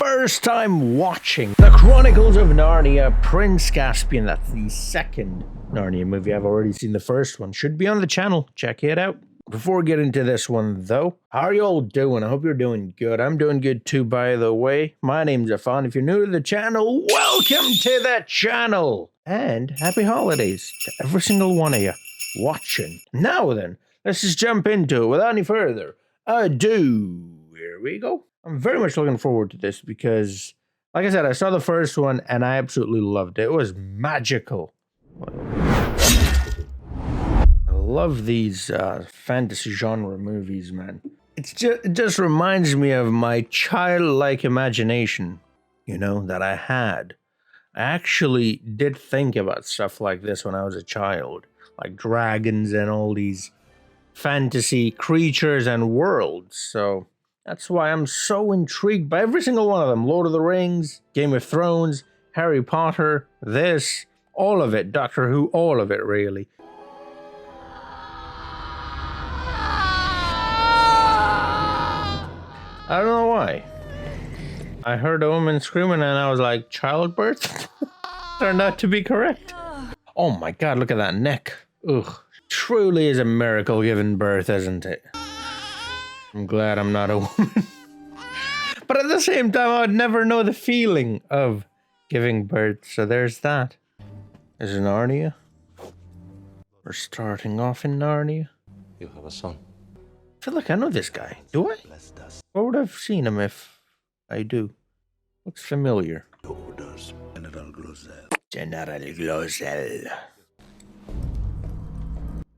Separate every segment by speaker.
Speaker 1: first time watching the Chronicles of Narnia, Prince Caspian. That's the second Narnia movie. I've already seen the first one. Should be on the channel. Check it out. Before we get into this one, though, how are you all doing? I hope you're doing good. I'm doing good, too, by the way. My name's Affan. If you're new to the channel, welcome to the channel. And happy holidays to every single one of you watching. Now then, let's just jump into it without any further ado. Here we go. I'm very much looking forward to this because, like I said, I saw the first one and I absolutely loved it. It was magical. I love these fantasy genre movies, man. It just reminds me of my childlike imagination, you know, that I had. I actually did think about stuff like this when I was a child, like dragons and all these fantasy creatures and worlds. So that's why I'm so intrigued by every single one of them. Lord of the Rings, Game of Thrones, Harry Potter, this, all of it, Doctor Who, all of it, really. I don't know why. I heard a woman screaming and I was like, childbirth? Turned out to be correct. Oh my god, look at that neck. Ugh. Truly is a miracle giving birth, isn't it? I'm glad I'm not a woman. But at the same time, I would never know the feeling of giving birth, so there's that. Is it Narnia? We're starting off in Narnia.
Speaker 2: You have a son.
Speaker 1: I feel like I know this guy. Do I? Where would I have seen him if I do? Looks familiar. General Glosel.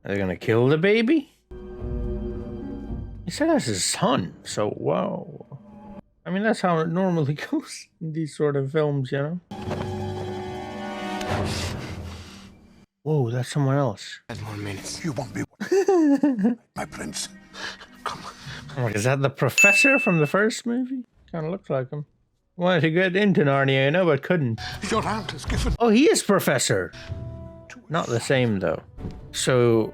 Speaker 1: Are they gonna kill the baby? He said that's his son, so wow. I mean, that's how it normally goes in these sort of films, you know? Whoa, that's someone else.
Speaker 2: 10 more minutes.
Speaker 3: You won't be my prince. Come.
Speaker 1: Oh, is that the professor from the first movie? Kind of looks like him. Wanted to get into Narnia, you know, but couldn't.
Speaker 3: Your aunt has given.
Speaker 1: Oh, he is Professor. Not the same, though. So,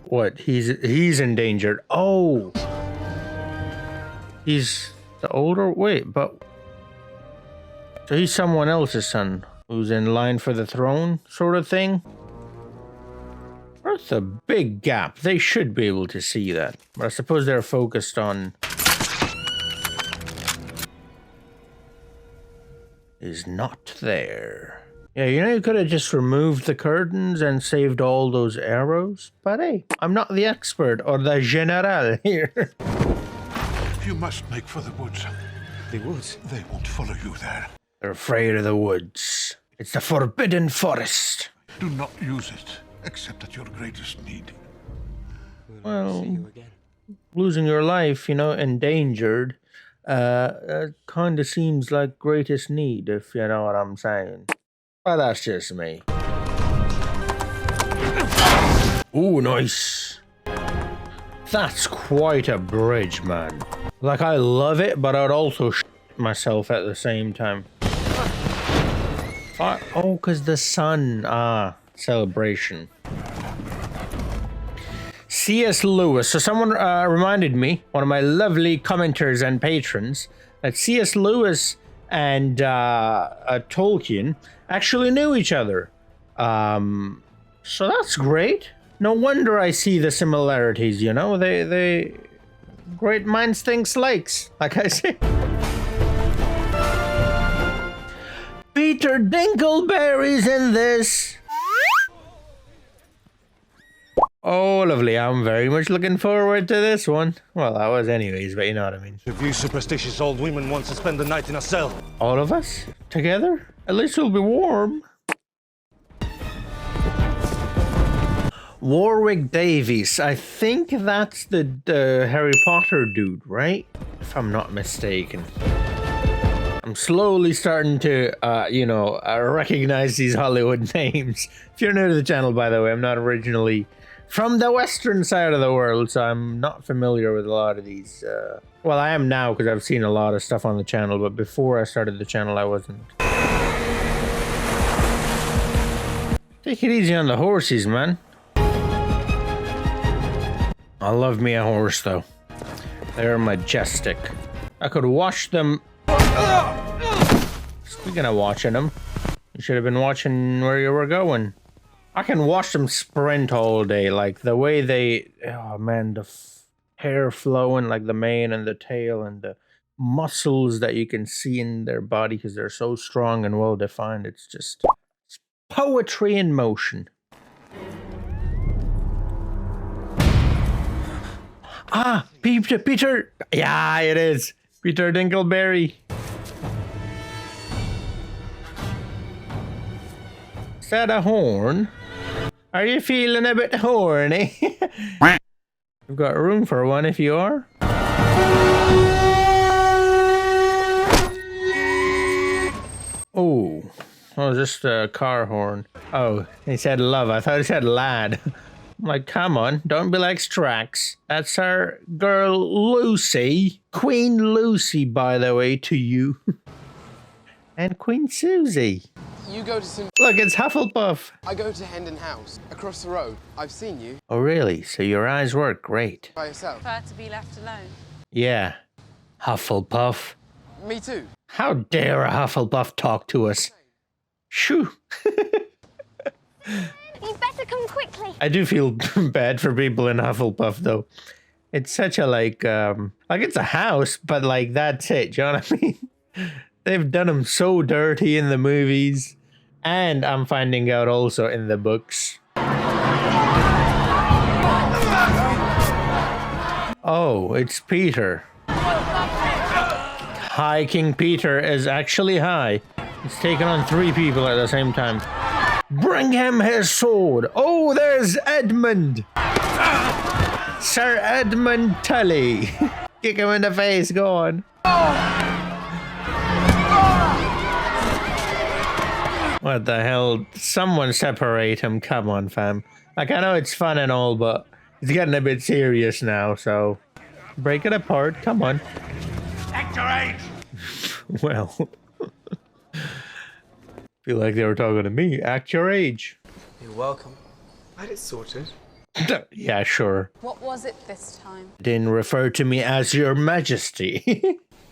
Speaker 1: what? He's endangered. Oh. He's the older... Wait, but... So he's someone else's son who's in line for the throne, sort of thing? That's a big gap. They should be able to see that. But I suppose they're focused on... is not there. Yeah, you know, you could have just removed the curtains and saved all those arrows. But hey, I'm not the expert or the general here.
Speaker 3: You must make for the woods.
Speaker 2: The woods?
Speaker 3: They won't follow you there.
Speaker 1: They're afraid of the woods. It's the forbidden forest.
Speaker 3: Do not use it, except at your greatest need.
Speaker 1: Well,
Speaker 2: See you again.
Speaker 1: losing your life, you know, endangered, kind of seems like greatest need, if you know what I'm saying. But that's just me. Ooh, nice. That's quite a bridge, man. Like, I love it, but I'd also shit myself at the same time. Oh, because the sun. Celebration. C.S. Lewis. So someone reminded me, one of my lovely commenters and patrons, that C.S. Lewis and Tolkien actually knew each other. So that's great. No wonder I see the similarities, you know? They great minds think likes, like I say. Peter Dinkelberry's in this. Oh, lovely. I'm very much looking forward to this one. Well, I was anyways, but you know what I mean.
Speaker 2: If you superstitious old women want to spend the night in a cell.
Speaker 1: All of us? Together? At least it'll be warm. Warwick Davies. I think that's the Harry Potter dude, right? If I'm not mistaken. I'm slowly starting to, recognize these Hollywood names. If you're new to the channel, by the way, I'm not originally from the western side of the world, so I'm not familiar with a lot of these. Well, I am now because I've seen a lot of stuff on the channel, but before I started the channel, I wasn't. Take it easy on the horses, man. I love me a horse, though. They're majestic. I could wash them. Speaking of watching them, you should have been watching where you were going. I can watch them sprint all day, like the way they, oh man, the hair flowing, like the mane and the tail, and the muscles that you can see in their body because they're so strong and well defined. It's just poetry in motion. Ah, Peter. Yeah, it is Peter Dinkelberry. Is that a horn? Are you feeling a bit horny? We've got room for one if you are. Oh, just a car horn. Oh, he said love. I thought he said lad. I'm like, come on, don't be like Strax. That's our girl Lucy. Queen Lucy, by the way, to you. And Queen Susie.
Speaker 4: You go to St.
Speaker 1: Look, it's Hufflepuff.
Speaker 4: I go to Hendon House, across the road. I've seen you.
Speaker 1: Oh, really? So your eyes work great.
Speaker 4: By yourself.
Speaker 5: Prefer to be left alone.
Speaker 1: Yeah. Hufflepuff.
Speaker 4: Me too.
Speaker 1: How dare a Hufflepuff talk to us? Shoo.
Speaker 6: You better come quickly.
Speaker 1: I do feel bad for people in Hufflepuff, though. It's such a, like it's a house, but, like, that's it. Do you know what I mean? They've done them so dirty in the movies. And I'm finding out also in the books. Oh, it's Peter. High King Peter is actually high. He's taking on 3 people at the same time. Bring him his sword. Oh, there's Edmund. Sir Edmund Tully. Kick him in the face, go on. What the hell? Someone separate him. Come on, fam. Like, I know it's fun and all, but it's getting a bit serious now, so break it apart. Come on.
Speaker 3: Act your age!
Speaker 1: Well, feel like they were talking to me. Act your age.
Speaker 4: You're welcome. I had it sorted.
Speaker 1: Yeah, sure.
Speaker 5: What was it this time?
Speaker 1: Didn't refer to me as your majesty.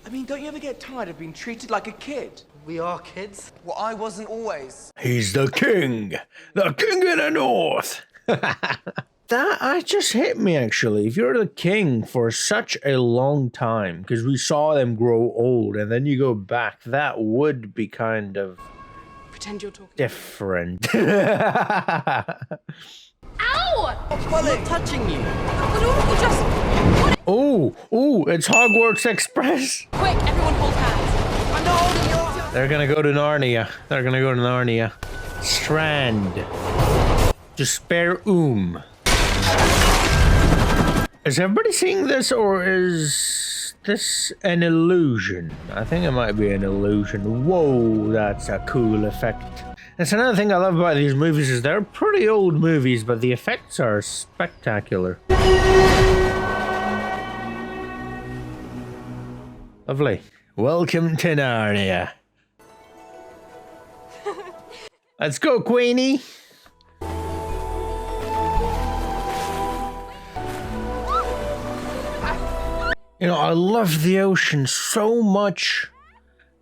Speaker 7: I mean, don't you ever get tired of being treated like a kid?
Speaker 4: We are kids. Well, I wasn't always.
Speaker 1: He's the king of the north. That just hit me, actually. If you're the king for such a long time, because we saw them grow old, and then you go back, that would be kind of
Speaker 5: Pretend you're talking.
Speaker 1: different.
Speaker 6: Ow!
Speaker 7: I'm not touching you.
Speaker 1: Oh, it's Hogwarts Express.
Speaker 5: Quick, everyone hold hands.
Speaker 1: They're gonna go to Narnia. Strand. Despair Is everybody seeing this, or is this an illusion? I think it might be an illusion. Whoa, that's a cool effect. That's another thing I love about these movies is they're pretty old movies, but the effects are spectacular. Lovely. Welcome to Narnia. Let's go, Queenie. You know, I love the ocean so much,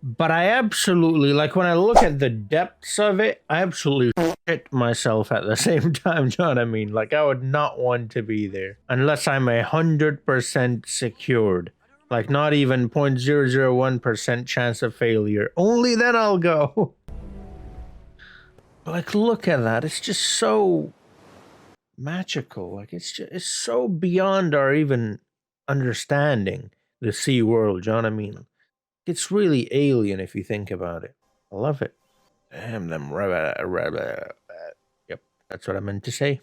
Speaker 1: but I absolutely, like, when I look at the depths of it, I absolutely shit myself at the same time, you know what I mean? Like, I would not want to be there unless I'm 100% secured. Like, not even 0.001% chance of failure. Only then I'll go. Like, look at that. It's just so magical. Like, it's so beyond our even understanding the sea world, you know what I mean? It's really alien if you think about it. I love it. Damn them yep, that's what I meant to say.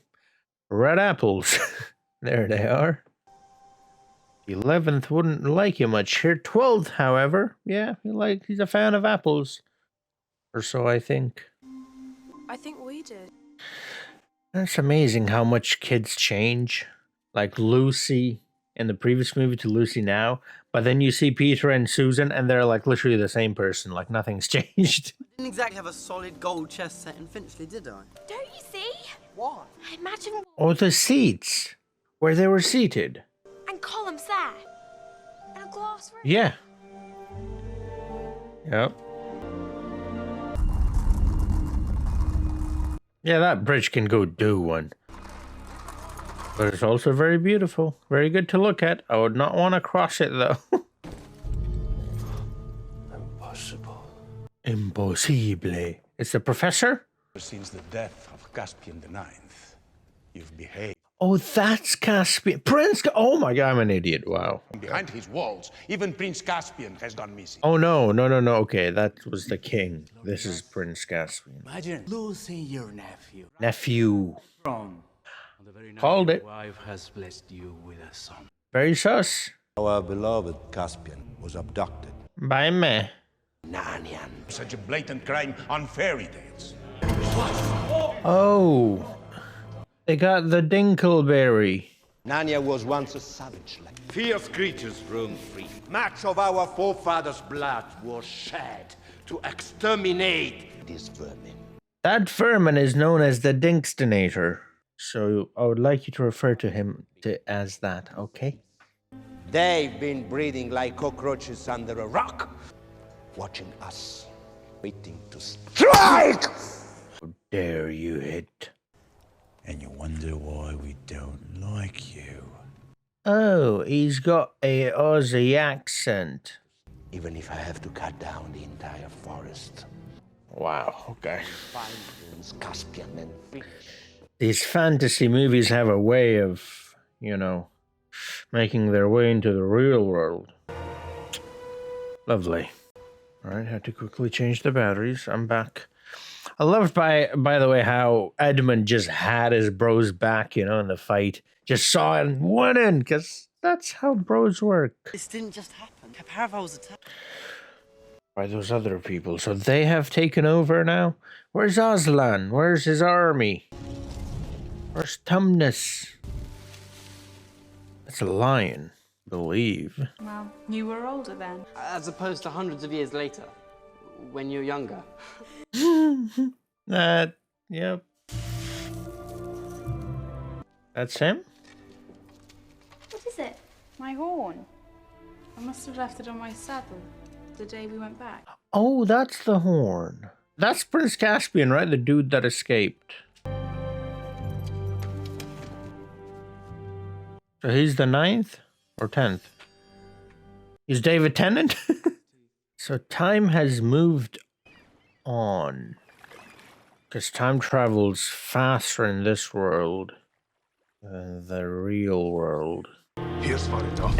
Speaker 1: Red apples. There they are. 11th wouldn't like you much here. 12th, however, yeah, he's a fan of apples. Or so I think.
Speaker 5: I think we did.
Speaker 1: That's amazing how much kids change. Like Lucy in the previous movie to Lucy now. But then you see Peter and Susan and they're like literally the same person. Like nothing's changed.
Speaker 7: I didn't exactly have a solid gold chess set in Finchley, did I?
Speaker 6: Don't you see?
Speaker 4: What?
Speaker 6: I imagine
Speaker 1: Or the seats. Where they were seated.
Speaker 6: and columns there. And a glass room.
Speaker 1: Yeah. Yep. Yeah, that bridge can go do one. But it's also very beautiful. Very good to look at. I would not want to cross it, though.
Speaker 3: Impossible.
Speaker 1: Impossible. It's the professor?
Speaker 3: Since the death of Caspian the Ninth, you've behaved.
Speaker 1: Oh, that's Caspian. Oh my god, I'm an idiot. Wow.
Speaker 3: Behind his walls, even Prince Caspian has gone missing.
Speaker 1: Oh no. Okay, that was the king. This is Prince Caspian.
Speaker 7: Imagine losing your nephew.
Speaker 1: Nephew.
Speaker 7: Wrong.
Speaker 1: Called it.
Speaker 7: Wife has blessed you with a son.
Speaker 1: Very sus.
Speaker 3: Our beloved Caspian was abducted.
Speaker 1: By me.
Speaker 3: Narnian. Such a blatant crime on fairy tales.
Speaker 1: Oh. They got the Dinkleberry.
Speaker 8: Narnia was once a savage land.
Speaker 9: Fierce creatures roamed free. Much of our forefathers' blood was shed to exterminate
Speaker 8: These vermin.
Speaker 1: That vermin is known as the Dinkstinator. So I would like you to refer to him as that, okay?
Speaker 8: They've been breeding like cockroaches under a rock, watching us, waiting to strike!
Speaker 1: How dare you hit?
Speaker 3: And you wonder why we don't like you.
Speaker 1: Oh, he's got a Aussie accent.
Speaker 8: Even if I have to cut down the entire forest.
Speaker 1: Wow, okay.
Speaker 8: Find Prince Caspian and finish.
Speaker 1: These fantasy movies have a way of, you know, making their way into the real world. Lovely. Alright, had to quickly change the batteries. I'm back. I loved, by the way, how Edmund just had his bros back, you know, in the fight. Just saw it and went in, because that's how bros work.
Speaker 7: This didn't just happen. Caparva was attacked.
Speaker 1: By those other people. So they have taken over now? Where's Aslan? Where's his army? Where's Tumnus? That's a lion, I believe.
Speaker 5: Well, you were older then.
Speaker 4: As opposed to hundreds of years later, when you're younger.
Speaker 1: Yep. That's him?
Speaker 6: What is it?
Speaker 5: My horn. I must have left it on my saddle the day we went back.
Speaker 1: Oh, that's the horn. That's Prince Caspian, right? The dude that escaped. So he's the 9th or 10th? He's David Tennant? So time has moved on. Because time travels faster in this world than the real world.
Speaker 3: Here's for it off.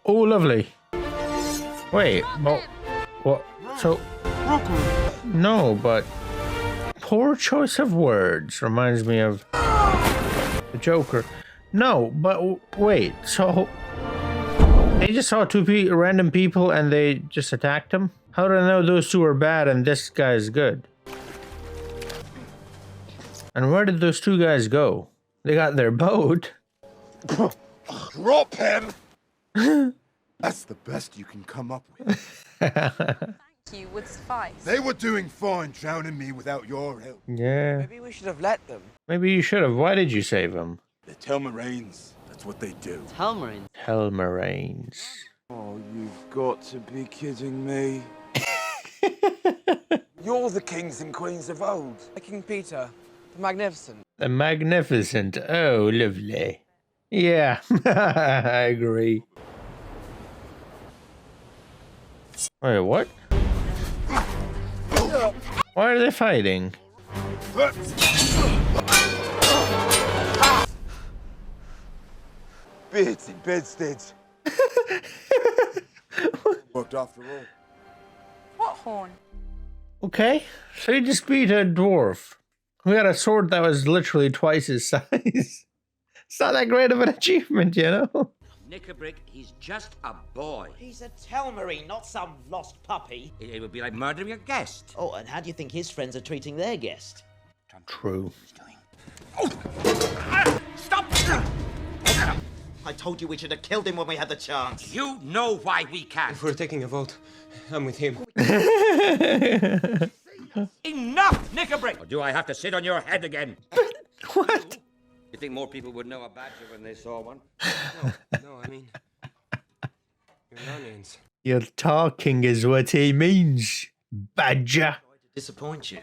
Speaker 1: Oh, lovely. Wait, but what? So, no, but poor choice of words reminds me of the Joker. No, but wait, so they just saw two random people and they just attacked him? How do I know those two are bad and this guy's good? And where did those two guys go? They got their boat.
Speaker 3: Drop him! That's the best you can come up with.
Speaker 5: You would suffice.
Speaker 3: They were doing fine drowning me without your help.
Speaker 1: Yeah.
Speaker 4: Maybe we should have let them.
Speaker 1: Maybe you should have. Why did you save him?
Speaker 3: The Telmarines, that's what they do.
Speaker 7: Telmarine.
Speaker 1: Telmarines.
Speaker 10: Oh, you've got to be kidding me. You're the kings and queens of old.
Speaker 4: King Peter, the Magnificent.
Speaker 1: The Magnificent. Oh, lovely. Yeah, I agree. Wait, what? Why are they fighting?
Speaker 10: Bits in bedsteads. Worked after all.
Speaker 5: What horn?
Speaker 1: Okay, so you just beat a dwarf who had a sword that was literally twice his size. It's not that great of an achievement, you know?
Speaker 9: Knickerbrick, he's just a boy.
Speaker 11: He's a Telmarine, not some lost puppy.
Speaker 9: It would be like murdering a guest.
Speaker 11: Oh, and how do you think his friends are treating their guest?
Speaker 1: True.
Speaker 9: Stop!
Speaker 11: I told you we should have killed him when we had the chance.
Speaker 9: You know why we can't.
Speaker 4: If we're taking a vote, I'm with him.
Speaker 9: Enough, Knickerbrick! Or do I have to sit on your head again?
Speaker 1: What?
Speaker 9: You think more people would know a badger when they saw one?
Speaker 4: No, I mean, you're Narnians.
Speaker 1: Your talking is what he means, badger.
Speaker 11: disappoint you.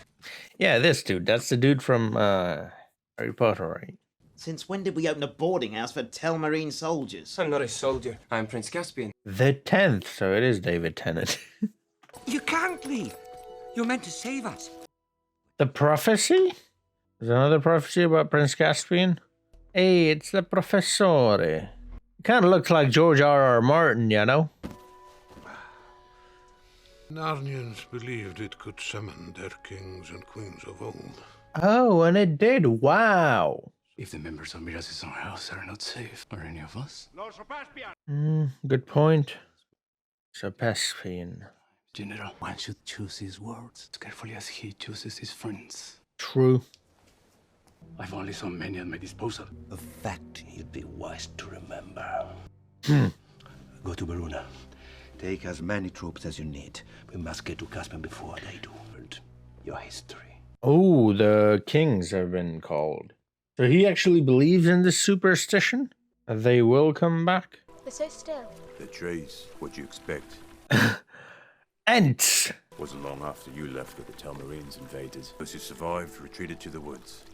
Speaker 1: Yeah, this dude. That's the dude from Harry Potter, right?
Speaker 11: Since when did we open a boarding house for Telmarine soldiers?
Speaker 12: I'm not a soldier. I'm Prince Caspian.
Speaker 1: The 10th, so it is David Tennant.
Speaker 13: You can't leave. You're meant to save us.
Speaker 1: The prophecy? There's another prophecy about Prince Caspian? Hey, it's the Professore. It kind of looks like George R.R. Martin, you know?
Speaker 14: Narnians believed it could summon their kings and queens of old.
Speaker 1: Oh, and it did. Wow.
Speaker 15: If the members of Miras's own house are not safe, or any of us.
Speaker 1: Good point. Caspian.
Speaker 15: General, one should choose his words as carefully as he chooses his friends.
Speaker 1: True.
Speaker 15: I've only so many at my disposal.
Speaker 8: A fact you'd be wise to remember.
Speaker 9: Go to Verona. Take as many troops as you need. We must get to Caspian before they do. And your history.
Speaker 1: Oh, the kings have been called. So he actually believes in this superstition? They will come back?
Speaker 6: We're so still.
Speaker 3: The trees, what do you expect?
Speaker 1: Ents!
Speaker 3: Wasn't long after you left that the Telmarines invaded. Those who survived retreated to the woods.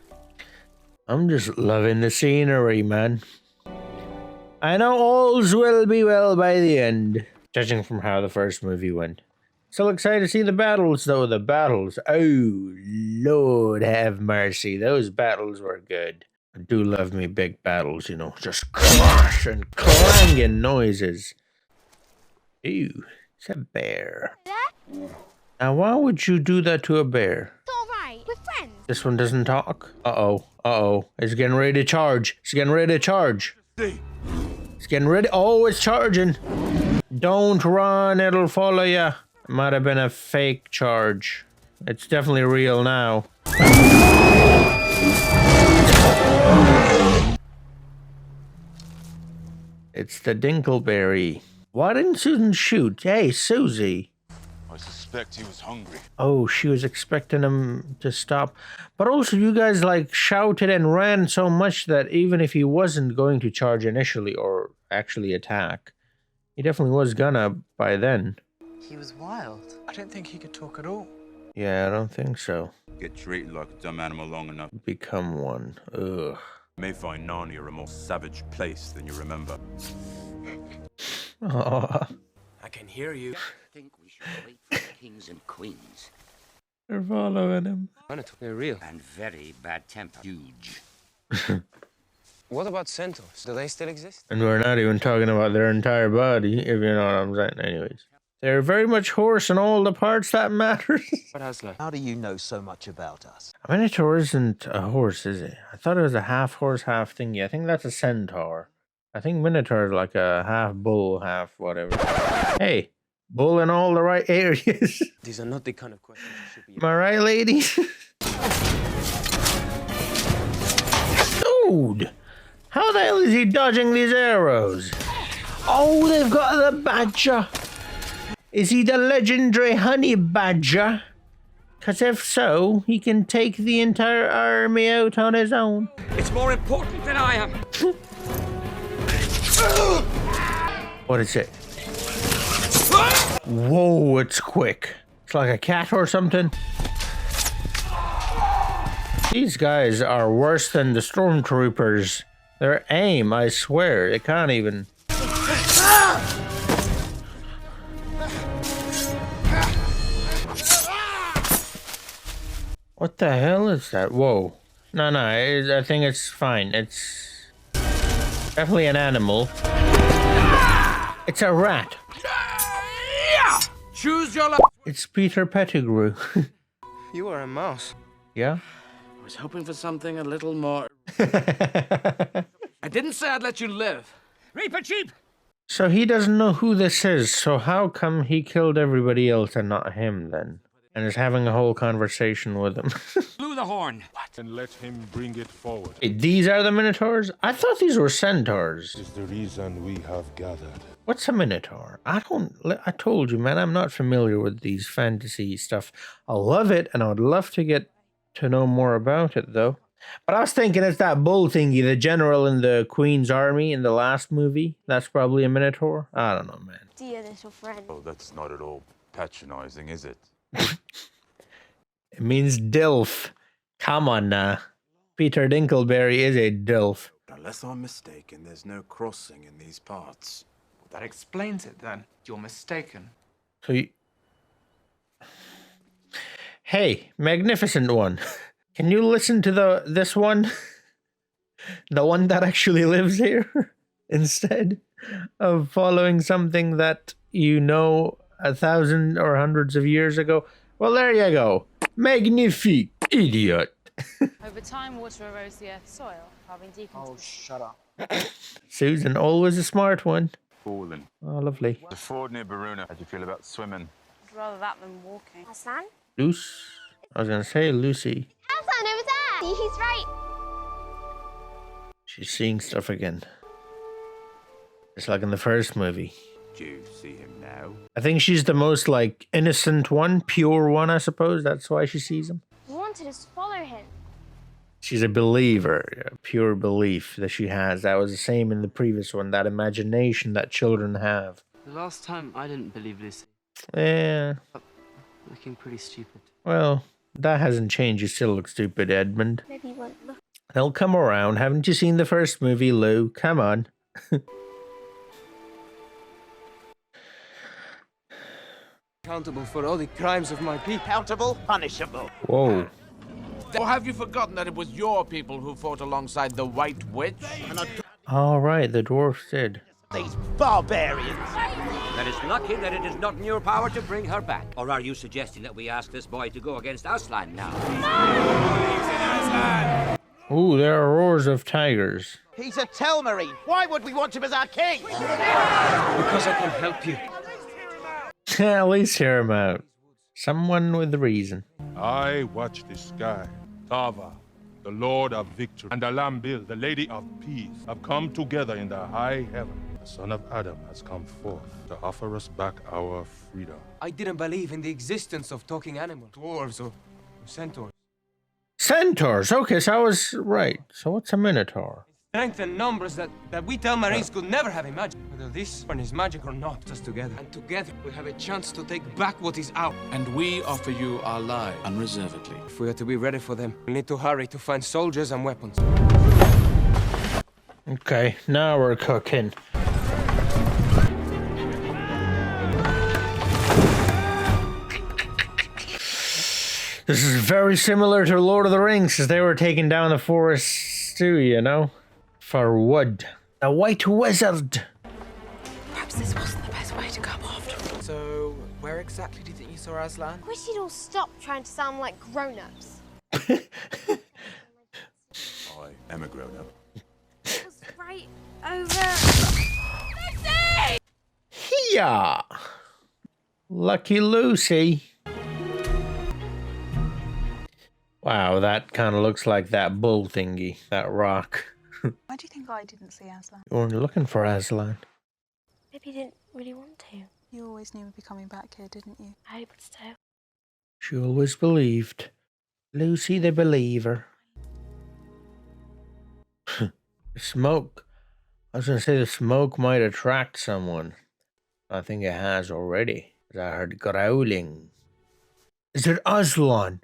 Speaker 1: I'm just loving the scenery, man. I know all's will be well by the end, judging from how the first movie went. Still excited to see the battles, though. The battles, oh, Lord have mercy. Those battles were good. I do love me big battles, you know, just crash and clanging noises. Ew, it's a bear. Now, why would you do that to a bear?
Speaker 6: It's all right. We're friends.
Speaker 1: This one doesn't talk. Uh-oh. Uh-oh. It's getting ready to charge. It's getting ready to charge. It's getting ready. Oh, it's charging. Don't run. It'll follow you. It might have been a fake charge. It's definitely real now. It's the Dinkleberry. Why didn't Susan shoot? Hey, Susie.
Speaker 3: I suspect he was hungry.
Speaker 1: Oh, she was expecting him to stop. But also, you guys, like, shouted and ran so much that even if he wasn't going to charge initially or actually attack, he definitely was gonna by then.
Speaker 7: He was wild. I don't think he could talk at all.
Speaker 1: Yeah, I don't think so.
Speaker 3: Get treated like a dumb animal long enough.
Speaker 1: Become one. Ugh.
Speaker 3: You may find Narnia a more savage place than you remember.
Speaker 1: Aww.
Speaker 12: I can hear you.
Speaker 16: I think we should wait for the kings and queens.
Speaker 1: They're following him.
Speaker 12: They're real.
Speaker 16: And very bad temper. Huge.
Speaker 12: What about centaurs? Do they still exist?
Speaker 1: And we're not even talking about their entire body, if you know what I'm saying. Anyways. They're very much horse in all the parts that matter.
Speaker 12: What else, like?
Speaker 11: How do you know so much about us?
Speaker 1: A minotaur isn't a horse, is it? I thought it was a half horse, half thingy. I think that's a centaur. I think minotaur is like a half bull, half whatever. Hey, bull in all the right areas.
Speaker 12: These are not the kind of questions you should be...
Speaker 1: Am I right, ladies? Dude! How the hell is he dodging these arrows? Oh, they've got the badger. Is he the legendary honey badger? Because if so, he can take the entire army out on his own.
Speaker 13: It's more important than I am.
Speaker 1: What is it? Whoa, it's quick. It's like a cat or something. These guys are worse than the stormtroopers. Their aim, I swear, it can't even... What the hell is that? Whoa. No, I think it's fine. It's definitely an animal. It's a rat.
Speaker 13: Choose your
Speaker 1: It's Peter Pettigrew.
Speaker 12: You are a mouse.
Speaker 1: Yeah?
Speaker 13: I was hoping for something a little more... I didn't say I'd let you live. Reaper cheap!
Speaker 1: So he doesn't know who this is, so how come he killed everybody else and not him then? And is having a whole conversation with him.
Speaker 13: Blew the horn.
Speaker 14: What? And let him bring it forward.
Speaker 1: Hey, these are the minotaurs? I thought these were centaurs.
Speaker 14: This is the reason we have gathered.
Speaker 1: What's a minotaur? I told you, man, I'm not familiar with these fantasy stuff. I love it, and I would love to get to know more about it, though. But I was thinking it's that bull thingy, the general in the Queen's army in the last movie. That's probably a minotaur. I don't know, man.
Speaker 6: Dear little friend.
Speaker 3: Oh, that's not at all patronizing, is it?
Speaker 1: It means DILF. Come on now. Peter Dinkelberry is a DILF.
Speaker 10: Unless I'm mistaken, there's no crossing in these parts.
Speaker 7: Well, that explains it then. You're mistaken.
Speaker 1: So you... Hey, magnificent one. Can you listen to this one? The one that actually lives here? Instead of following something that you know 1,000 or hundreds of years ago. Well, there you go. Magnifique, idiot.
Speaker 5: Over time, water erodes the earth's soil, carving deep into...
Speaker 7: Oh, shut up.
Speaker 1: Susan, always a smart one.
Speaker 10: Fallen.
Speaker 1: Oh, lovely.
Speaker 10: The ford near Baruna. How do you feel about swimming?
Speaker 5: I'd rather that than walking.
Speaker 6: Aslan?
Speaker 1: Luce? I was going to say Lucy.
Speaker 6: Aslan, over there! He's right.
Speaker 1: She's seeing stuff again. Just like in the first movie.
Speaker 10: Do you see him now?
Speaker 1: I think she's the most, like, innocent one, pure one, I suppose. That's why she sees him.
Speaker 6: He wanted us to follow him.
Speaker 1: She's a believer, a pure belief that she has. That was the same in the previous one, that imagination that children have.
Speaker 4: The last time I didn't believe Lucy.
Speaker 1: Yeah.
Speaker 4: Looking pretty stupid.
Speaker 1: Well, that hasn't changed. You still look stupid, Edmund.
Speaker 6: Maybe he won't look.
Speaker 1: They'll come around. Haven't you seen the first movie, Lou? Come on.
Speaker 12: Accountable for all the crimes of my people.
Speaker 11: Accountable, punishable.
Speaker 1: Whoa.
Speaker 13: Or have you forgotten that it was your people who fought alongside the White Witch?
Speaker 1: All right, the dwarfs did.
Speaker 11: These barbarians.
Speaker 16: That is lucky that it is not in your power to bring her back. Or are you suggesting that we ask this boy to go against Aslan now?
Speaker 1: Ooh, there are roars of tigers.
Speaker 11: He's a Telmarine. Why would we want him as our king?
Speaker 12: Because I can help you.
Speaker 1: At least hear him out. Someone with a reason.
Speaker 14: I watch the sky. Tava, the Lord of Victory, and Alambil, the Lady of Peace, have come together in the high heaven. The Son of Adam has come forth to offer us back our freedom.
Speaker 12: I didn't believe in the existence of talking animals, dwarves or centaurs.
Speaker 1: Centaurs! Okay, so I was right. So what's a minotaur?
Speaker 12: Strength and numbers that we Telmarines could never have imagined. Whether this one is magic or not, us together. And together we have a chance to take back what is ours.
Speaker 13: And we offer you our lives unreservedly.
Speaker 12: If we are to be ready for them, we need to hurry to find soldiers and weapons.
Speaker 1: Okay, now we're cooking. This is very similar to Lord of the Rings, because they were taking down the forests too, you know? For wood. A white wizard.
Speaker 5: Perhaps this wasn't the best way to come after all.
Speaker 7: So, where exactly do you think you saw Aslan?
Speaker 6: I wish you'd all stop trying to sound like grown-ups.
Speaker 10: I am a grown-up.
Speaker 6: It was right over... Lucy!
Speaker 1: Hiya! Lucky Lucy. Wow, that kind of looks like that bull thingy, that rock.
Speaker 5: Why do you think I didn't see Aslan?
Speaker 1: You weren't looking for Aslan.
Speaker 6: Maybe you didn't really want to.
Speaker 5: You always knew we'd be coming back here, didn't you?
Speaker 6: I hoped so.
Speaker 1: She always believed. Lucy the believer. The smoke. I was going to say the smoke might attract someone. I think it has already. I heard growling. Is it Aslan?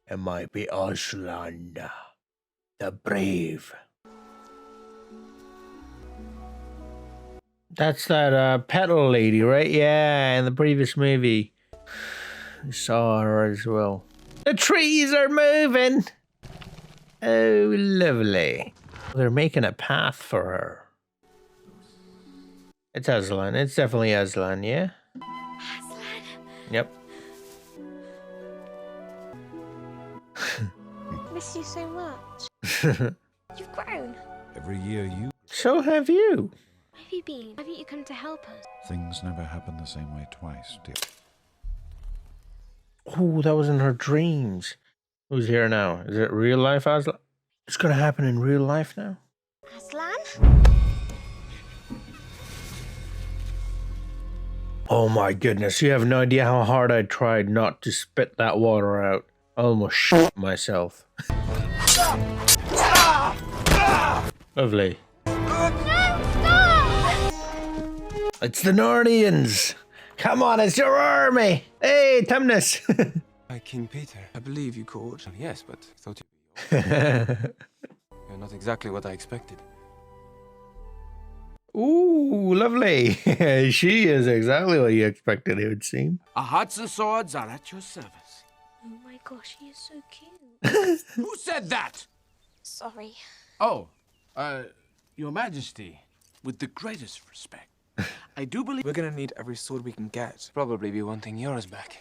Speaker 1: It might be Aslan, the brave. That's that petal lady, right? Yeah, in the previous movie. I saw her as well. The trees are moving! Oh, lovely. They're making a path for her. It's Aslan. It's definitely Aslan, yeah?
Speaker 6: Aslan.
Speaker 1: Yep.
Speaker 6: Miss you so much. You've grown.
Speaker 17: Every year you...
Speaker 1: So have you.
Speaker 6: Where have you been? Why haven't you come to help us?
Speaker 17: Things never happen the same way twice, dear.
Speaker 1: Oh, that was in her dreams. Who's here now? Is it real life Aslan? It's gonna happen in real life now?
Speaker 6: Aslan?
Speaker 1: Oh my goodness, you have no idea how hard I tried not to spit that water out. I almost shit myself. Lovely.
Speaker 6: No, stop!
Speaker 1: It's the Narnians! Come on, it's your army. Hey, Tumnus.
Speaker 12: By King Peter.
Speaker 13: I believe you called.
Speaker 12: Yes, but I thought you're not exactly what I expected.
Speaker 1: Ooh, lovely. She is exactly what you expected, it would seem.
Speaker 13: Our hearts and swords are at your service.
Speaker 6: Oh my gosh, he is so cute.
Speaker 13: Who said that?
Speaker 6: Sorry.
Speaker 13: Oh, Your Majesty, with the greatest respect. I do believe
Speaker 7: We're gonna need every sword we can get.
Speaker 12: Probably be wanting yours back.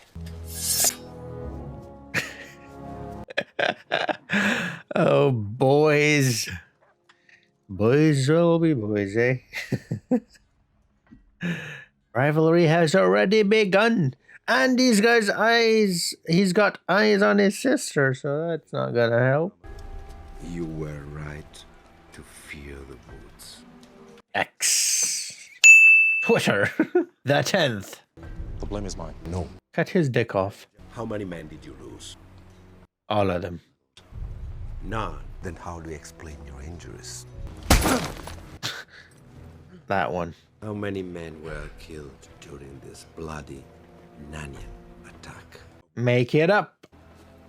Speaker 1: Oh, boys. Boys will be boys, eh? Rivalry has already begun. And he's got eyes on his sister, so that's not gonna help.
Speaker 9: You were right to fear the woods.
Speaker 1: X. Twitter. The 10th.
Speaker 2: The blame is mine.
Speaker 9: No.
Speaker 1: Cut his dick off.
Speaker 9: How many men did you lose?
Speaker 1: All of them.
Speaker 9: None. Then how do you explain your injuries?
Speaker 1: That one.
Speaker 9: How many men were killed during this bloody Narnia attack?
Speaker 1: Make it up.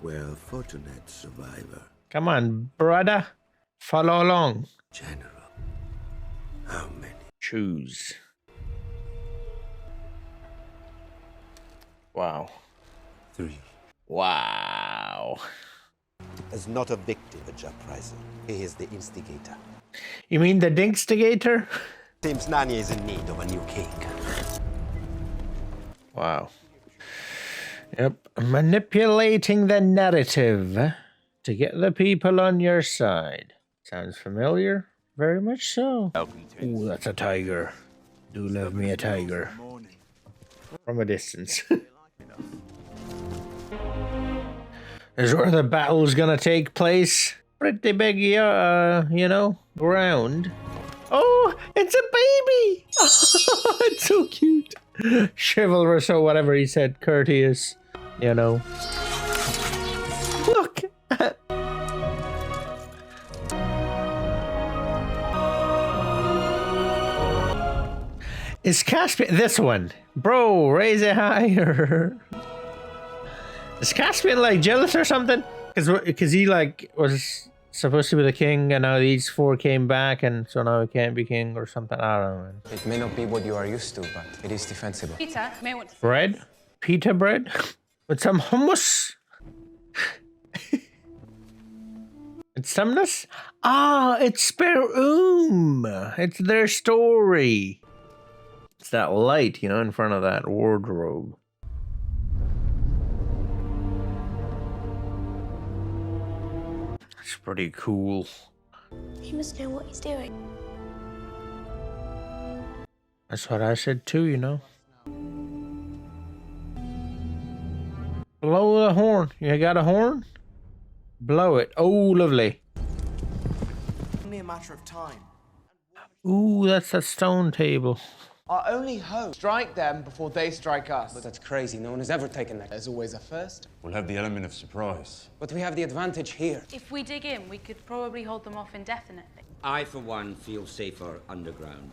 Speaker 9: Well, fortunate survivor.
Speaker 1: Come on, brother. Follow along.
Speaker 9: General. How many?
Speaker 1: Choose. Wow.
Speaker 9: 3.
Speaker 1: Wow.
Speaker 9: Is not a victim, a uprising. He is the instigator.
Speaker 1: You mean the Dinkstigator?
Speaker 9: Seems Narnia is in need of a new king.
Speaker 1: Wow. Yep. Manipulating the narrative to get the people on your side. Sounds familiar? Very much so. Ooh, that's a tiger. Do love me a tiger. From a distance. Is where the battle's gonna take place. Pretty big, ground. Oh, it's a baby! Oh, it's so cute. Chivalrous or whatever he said, courteous, Look! Is Caspian this one? Bro, raise it higher. Is Caspian like jealous or something? Because he was supposed to be the king and now these 4 came back and so now he can't be king or something. I don't know, man.
Speaker 12: It may not be what you are used to, but it is defensible.
Speaker 5: Peter may want to...
Speaker 1: Bread? Pita bread? With some hummus? It's Tumnus? Ah, it's Spare It's their story. It's that light, in front of that wardrobe. It's pretty cool.
Speaker 6: He must know what he's doing.
Speaker 1: That's what I said too, Blow the horn. You got a horn? Blow it. Oh, lovely.
Speaker 11: Only a matter of time.
Speaker 1: Ooh, that's a stone table.
Speaker 11: Our only hope. Strike them before they strike us.
Speaker 12: But that's crazy. No one has ever taken that.
Speaker 11: There's always a first.
Speaker 2: We'll have the element of surprise.
Speaker 12: But we have the advantage here.
Speaker 5: If we dig in, we could probably hold them off indefinitely.
Speaker 16: I, for one, feel safer underground.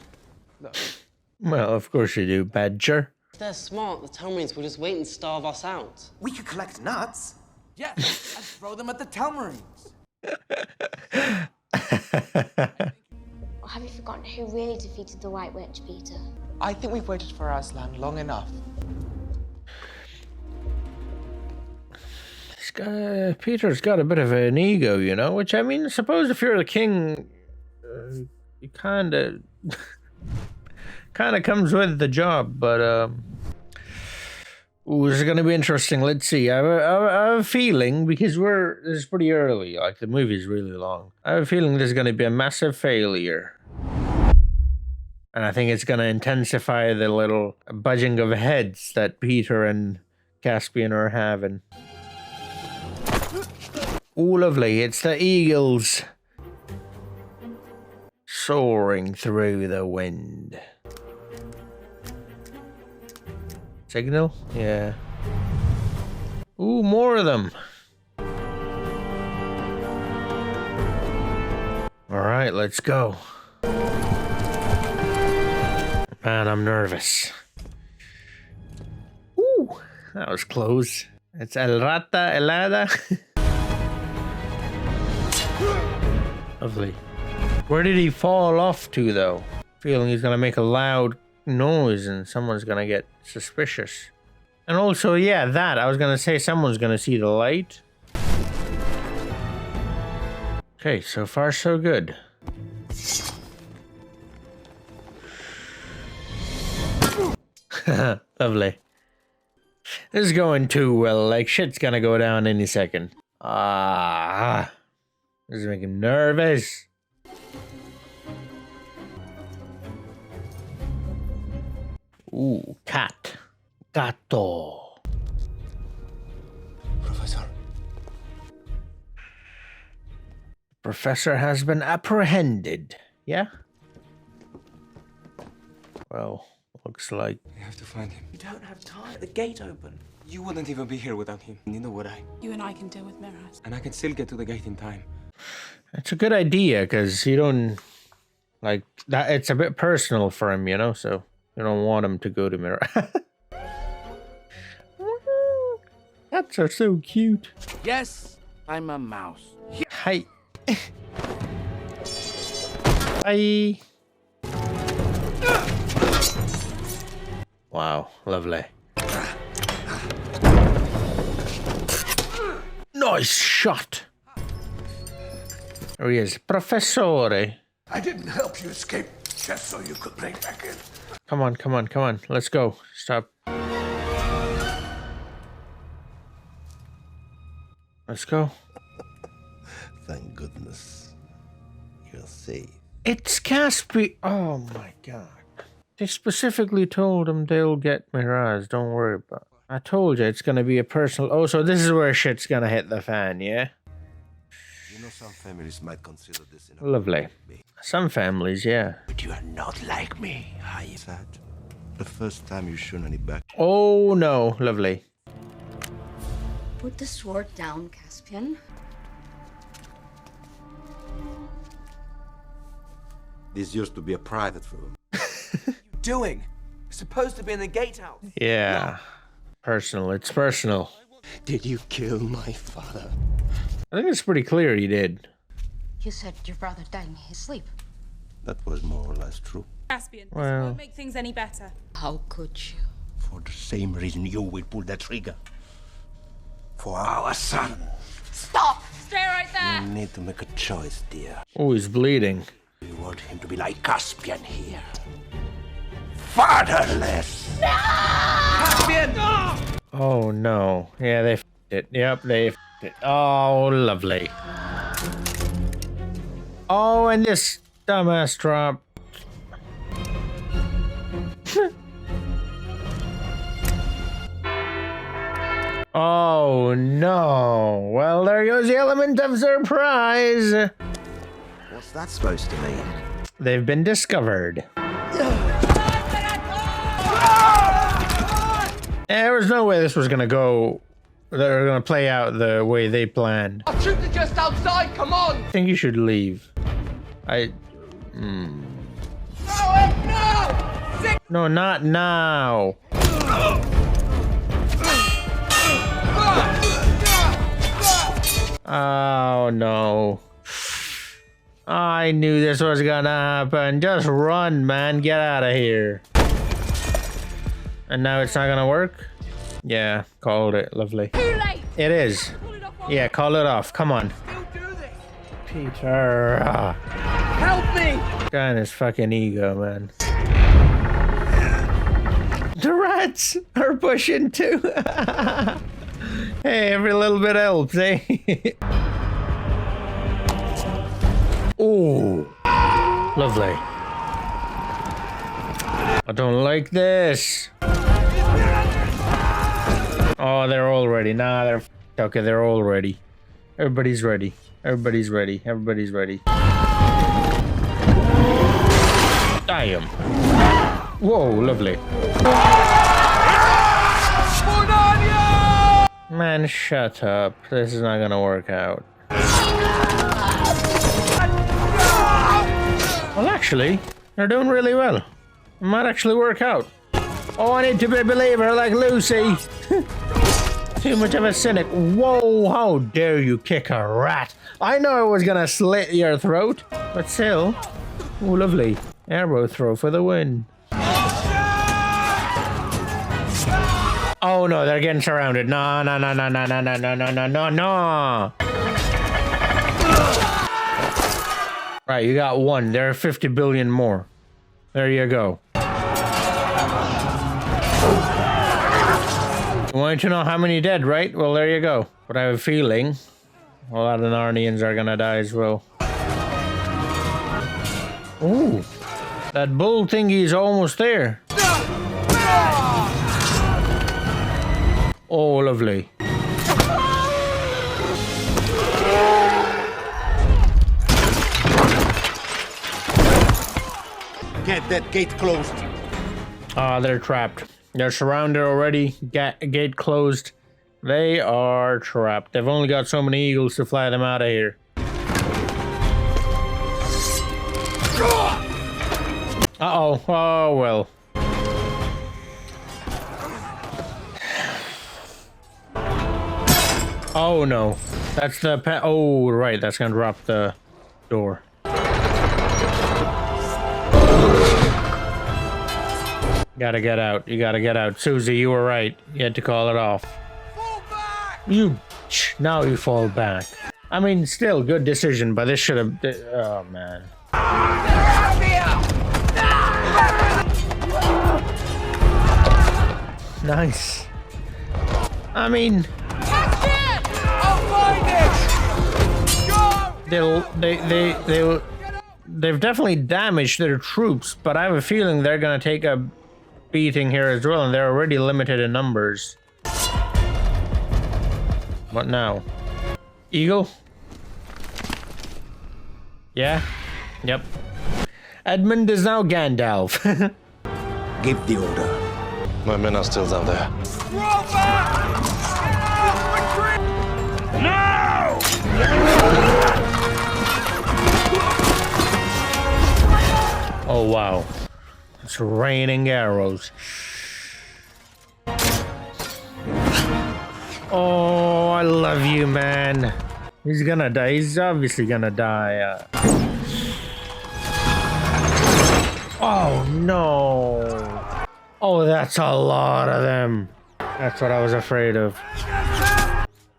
Speaker 1: Well, of course you do, Badger.
Speaker 4: If they're smart, the Telmarines will just wait and starve us out.
Speaker 11: We could collect nuts. Yes, and throw them at the Telmarines.
Speaker 6: Or have you forgotten who really defeated the White Witch, Peter?
Speaker 11: I think we've waited for Aslan long enough.
Speaker 1: This guy, Peter's got a bit of an ego, which, I mean, I suppose if you're the king, you kind of comes with the job, but, ooh, this is going to be interesting. Let's see. I have a feeling, because this is pretty early, the movie's really long. I have a feeling this is going to be a massive failure. And I think it's going to intensify the little budging of heads that Peter and Caspian are having. Ooh, lovely. It's the eagles soaring through the wind. Signal? Yeah. Ooh, more of them. All right, let's go. Man, I'm nervous. that was close. It's El Rata Helada. Lovely. Where did he fall off to, though? Feeling he's gonna make a loud noise and someone's gonna get suspicious. And also, yeah, that. I was gonna say someone's gonna see the light. Okay, so far so good. Lovely. This is going too well. Like, shit's gonna go down any second. This is making me nervous. Ooh, cat. Gato.
Speaker 9: Professor.
Speaker 1: Professor has been apprehended. Yeah? Well, looks like...
Speaker 12: We have to find him.
Speaker 7: We don't have time. The gate open.
Speaker 12: You wouldn't even be here without him. Neither would I.
Speaker 5: You and I can deal with Miraz.
Speaker 12: And I can still get to the gate in time.
Speaker 1: It's a good idea, because you don't... Like, that. It's a bit personal for him, you know, so... You don't want him to go to Mirror. Cats are so cute.
Speaker 13: Yes, I'm a mouse.
Speaker 1: Hi. Hi. Wow, lovely. Nice shot. There he is. Professore.
Speaker 9: I didn't help you escape just so you could break back in.
Speaker 1: Come on, come on, come on. Let's go. Stop. Let's go.
Speaker 9: Thank goodness. You're safe.
Speaker 1: It's Caspian. Oh my god. They specifically told him they'll get Miraz. Don't worry about it. I told you it's gonna be a personal... Oh, so this is where shit's gonna hit the fan, yeah?
Speaker 9: You know, some families might consider this in a
Speaker 1: Lovely. Some families, yeah.
Speaker 9: But you are not like me, are you? Sad. The first time you shown any back.
Speaker 1: Oh no, lovely.
Speaker 18: Put the sword down, Caspian.
Speaker 9: This used to be a private room.
Speaker 7: What are you doing? You're supposed to be in the gatehouse.
Speaker 1: Yeah. Personal. It's personal.
Speaker 9: Did you kill my father?
Speaker 1: I think it's pretty clear he did.
Speaker 18: You said your brother died in his sleep.
Speaker 9: That was more or less true.
Speaker 5: Caspian, this
Speaker 1: Well.
Speaker 5: won't make things any better.
Speaker 18: How could you?
Speaker 9: For the same reason you will pull the trigger. For our son.
Speaker 18: Stop!
Speaker 5: Stay right there!
Speaker 9: You need to make a choice, dear.
Speaker 1: Oh, he's bleeding.
Speaker 9: Do you want him to be like Caspian here? Fatherless!
Speaker 18: No!
Speaker 7: Caspian! No!
Speaker 1: Oh no. Yeah, they f***ed it. Yep, they f***ed it. Oh, lovely. Oh, and this dumbass drop. Oh no. Well, there goes the element of surprise.
Speaker 11: What's that supposed to mean?
Speaker 1: They've been discovered. There was no way this was gonna go. They were gonna play out the way they planned.
Speaker 12: Our troops are just outside, come on!
Speaker 1: I think you should leave. No, not now. Oh no. I knew this was gonna happen. Just run, man. Get out of here. And now it's not gonna work? Yeah, called it. Lovely.
Speaker 5: Too late!
Speaker 1: It is. Yeah, call it off. Come on. Peter.
Speaker 12: Help me!
Speaker 1: Guy and his fucking ego, man. The rats are pushing too. Hey, every little bit helps, eh? Ooh. Lovely. I don't like this. Oh, they're all ready. Nah, they're okay. They're all ready. Everybody's ready. Everybody's ready. Everybody's ready. Damn. Whoa, lovely. Man, shut up. This is not gonna work out. Well, actually, they're doing really well. It might actually work out. Oh, I need to be a believer like Lucy. Too much of a cynic. Whoa, how dare you kick a rat? I know I was gonna slit your throat, but still. Oh, lovely. Arrow throw for the win. Oh no, they're getting surrounded. No, no, no, no, no, no, no, no, no, no, no, no. Right, you got one. There are 50 billion more. There you go. You want to know how many dead, right? Well, there you go. But I have a feeling a lot of Narnians are gonna die as well. Ooh, that bull thingy is almost there. Oh, lovely.
Speaker 8: Get that gate closed.
Speaker 1: Ah, they're trapped. They're surrounded already. Gate closed. They are trapped. They've only got so many eagles to fly them out of here. Uh-oh. Oh, well. Oh, no. That's the pet. Oh, right. That's gonna drop the door. Gotta get out. You gotta get out. Susie, you were right. You had to call it off. You... Now you fall back. I mean, still, good decision, but this should have... Oh, man. Nice. I mean... They've definitely damaged their troops, but I have a feeling they're gonna take a beating here as well, and they're already limited in numbers. What now? Eagle? Yeah? Yep. Edmund is now Gandalf.
Speaker 9: Give the order.
Speaker 2: My men are still down there.
Speaker 12: No!
Speaker 1: Oh, wow. It's raining arrows. Oh, I love you, man. He's gonna die. He's obviously gonna die. Oh, no. Oh, that's a lot of them. That's what I was afraid of.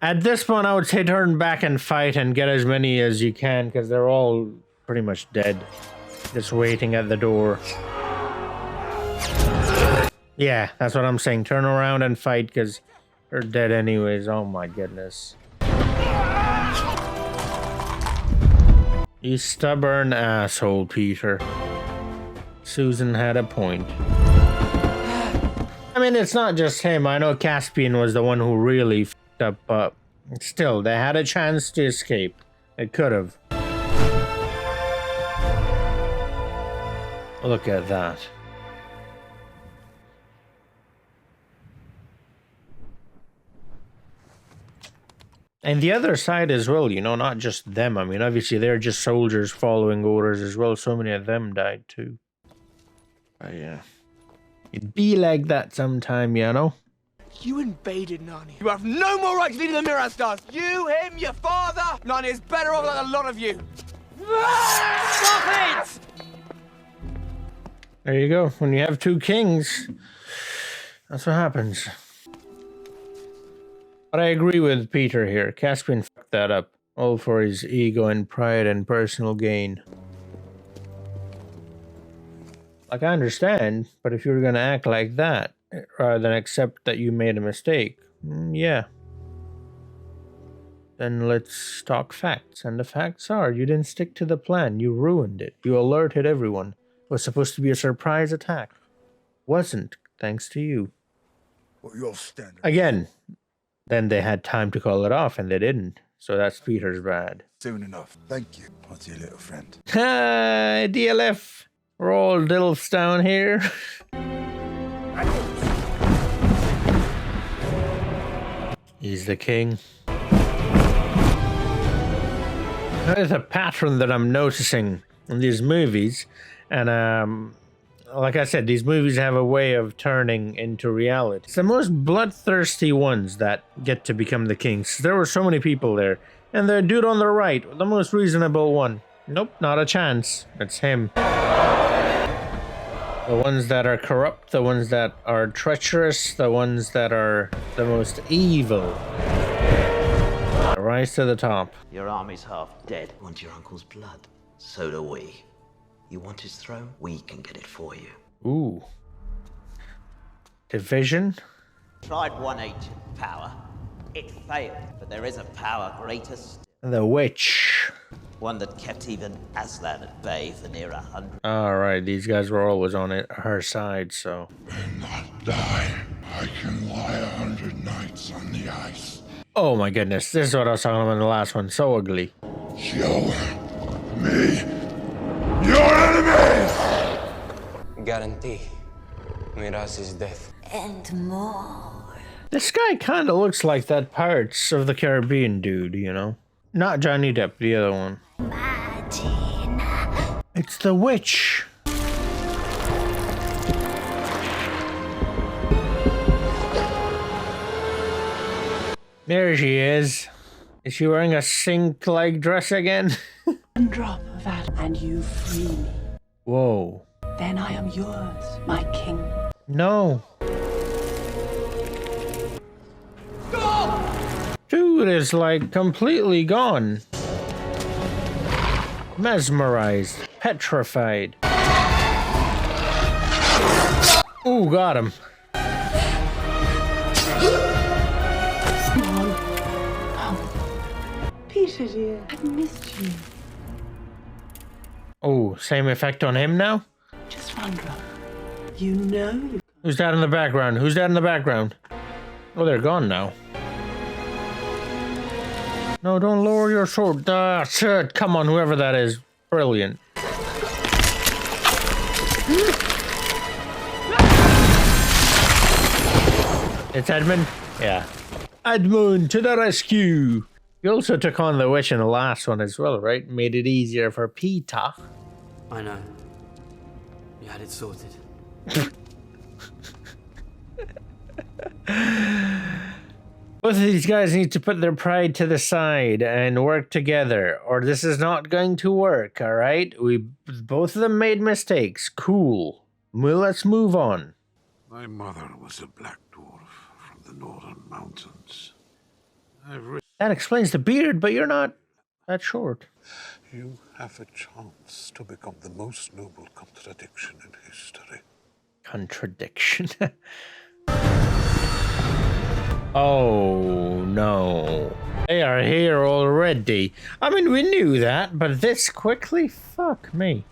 Speaker 1: At this point, I would say turn back and fight and get as many as you can, because they're all pretty much dead. Just waiting at the door. Yeah, that's what I'm saying. Turn around and fight, because they're dead anyways. Oh my goodness. You stubborn asshole, Peter. Susan had a point. I mean, it's not just him. I know Caspian was the one who really f***ed up, but still, they had a chance to escape. They could have. Look at that. And the other side as well, you know, not just them. I mean, obviously, they're just soldiers following orders as well. So many of them died too. Yeah. It'd be like that sometime, you know?
Speaker 7: You invaded Narnia. You have no more right to lead the Mirror Stars. You, him, your father. Narnia is better off than a lot of you. Stop it!
Speaker 1: There you go. When you have two kings, that's what happens. But I agree with Peter here. Caspian fucked that up. All for his ego and pride and personal gain. Like, I understand, but if you were gonna act like that, rather than accept that you made a mistake, yeah. Then let's talk facts. And the facts are, you didn't stick to the plan. You ruined it. You alerted everyone. It was supposed to be a surprise attack. Wasn't, thanks to you.
Speaker 3: Well, you're standing.
Speaker 1: Again, then they had time to call it off, and they didn't. So that's Peter's bad.
Speaker 3: Soon enough. Thank you, my dear little friend.
Speaker 1: Hi, DLF. We're all Diddlestown here. He's the king. There's a pattern that I'm noticing in these movies, and Like I said, these movies have a way of turning into reality. It's the most bloodthirsty ones that get to become the kings. There were so many people there. And the dude on the right, the most reasonable one. Nope, not a chance. It's him. The ones that are corrupt, the ones that are treacherous, the ones that are the most evil. Rise to the top.
Speaker 11: Your army's half dead. You want your uncle's blood? So do we. You want his throne? We can get it for you.
Speaker 1: Ooh. Division?
Speaker 11: Tried one ancient power. It failed, but there is a power greater still.
Speaker 1: The witch.
Speaker 11: One that kept even Aslan at bay for near 100.
Speaker 1: Alright, these guys were always on her side, so.
Speaker 3: Die. I can lie 100 nights on the ice.
Speaker 1: Oh my goodness, this is what I was talking about in the last one. So ugly.
Speaker 3: Show me your enemies!
Speaker 12: Guarantee. Miraz's death.
Speaker 18: And more.
Speaker 1: This guy kind of looks like that Pirates of the Caribbean dude, you know? Not Johnny Depp, the other one.
Speaker 18: Martina.
Speaker 1: It's the witch. There she is. Is she wearing a sink-like dress again?
Speaker 19: One drop of that and you free me.
Speaker 1: Whoa.
Speaker 19: Then I am yours, my king.
Speaker 1: No. Dude is like completely gone. Mesmerized. Petrified. Ooh, got him.
Speaker 19: Peter, dear, I've missed you.
Speaker 1: Oh, same effect on him now?
Speaker 19: Just one drop. You know.
Speaker 1: Who's that in the background? Who's that in the background? Oh, they're gone now. No, don't lower your sword. Shit. Come on, whoever that is. Brilliant. It's Edmund? Yeah. Edmund to the rescue! You also took on the witch in the last one as well, right? Made it easier for Peter.
Speaker 4: I know. You had it sorted.
Speaker 1: Both of these guys need to put their pride to the side and work together, or this is not going to work, alright? Both of them made mistakes. Cool. Well, let's move on.
Speaker 20: My mother was a black dwarf from the northern mountains.
Speaker 1: That explains the beard, but you're not that short.
Speaker 20: You have a chance to become the most noble contradiction in history.
Speaker 1: Contradiction? Oh, no. They are here already. I mean, we knew that, but this quickly? Fuck me.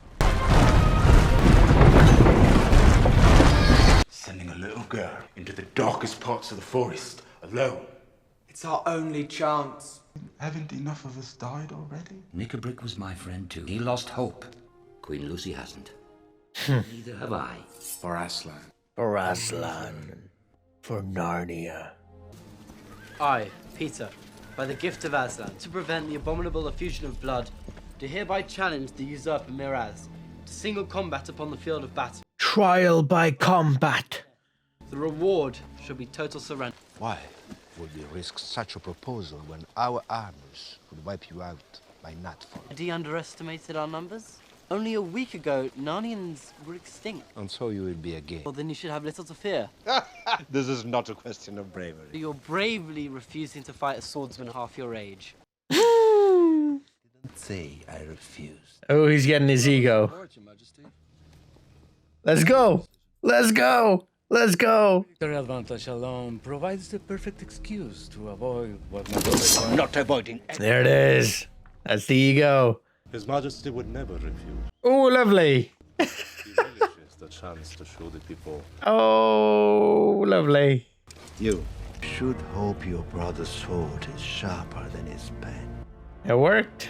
Speaker 21: Sending a little girl into the darkest parts of the forest, alone.
Speaker 7: It's our only chance.
Speaker 20: Haven't enough of us died already?
Speaker 16: Nickabrick was my friend too. He lost hope. Queen Lucy hasn't. Neither have I.
Speaker 20: For Aslan.
Speaker 1: For Aslan. For Narnia.
Speaker 4: I, Peter, by the gift of Aslan, to prevent the abominable effusion of blood, do hereby challenge the usurper Miraz to single combat upon the field of battle.
Speaker 1: Trial by combat.
Speaker 4: The reward shall be total surrender.
Speaker 8: Why would we risk such a proposal when our armies could wipe you out by nightfall?
Speaker 4: Had he underestimated our numbers? Only a week ago, Narnians were extinct.
Speaker 8: And so you will be again.
Speaker 4: Well, then you should have little to fear.
Speaker 8: This is not a question of bravery.
Speaker 4: You're bravely refusing to fight a swordsman half your age.
Speaker 8: Didn't say I refused.
Speaker 1: Oh, he's getting his ego. Let's go. Let's go. Let's go.
Speaker 15: Their advantage alone provides the perfect excuse to avoid what my brother...
Speaker 9: I'm not avoiding.
Speaker 1: There it is. That's the ego.
Speaker 2: His Majesty would never refuse.
Speaker 1: Oh, lovely.
Speaker 2: He relishes the chance to show the people.
Speaker 1: Oh, lovely.
Speaker 8: You should hope your brother's sword is sharper than his pen.
Speaker 1: It worked.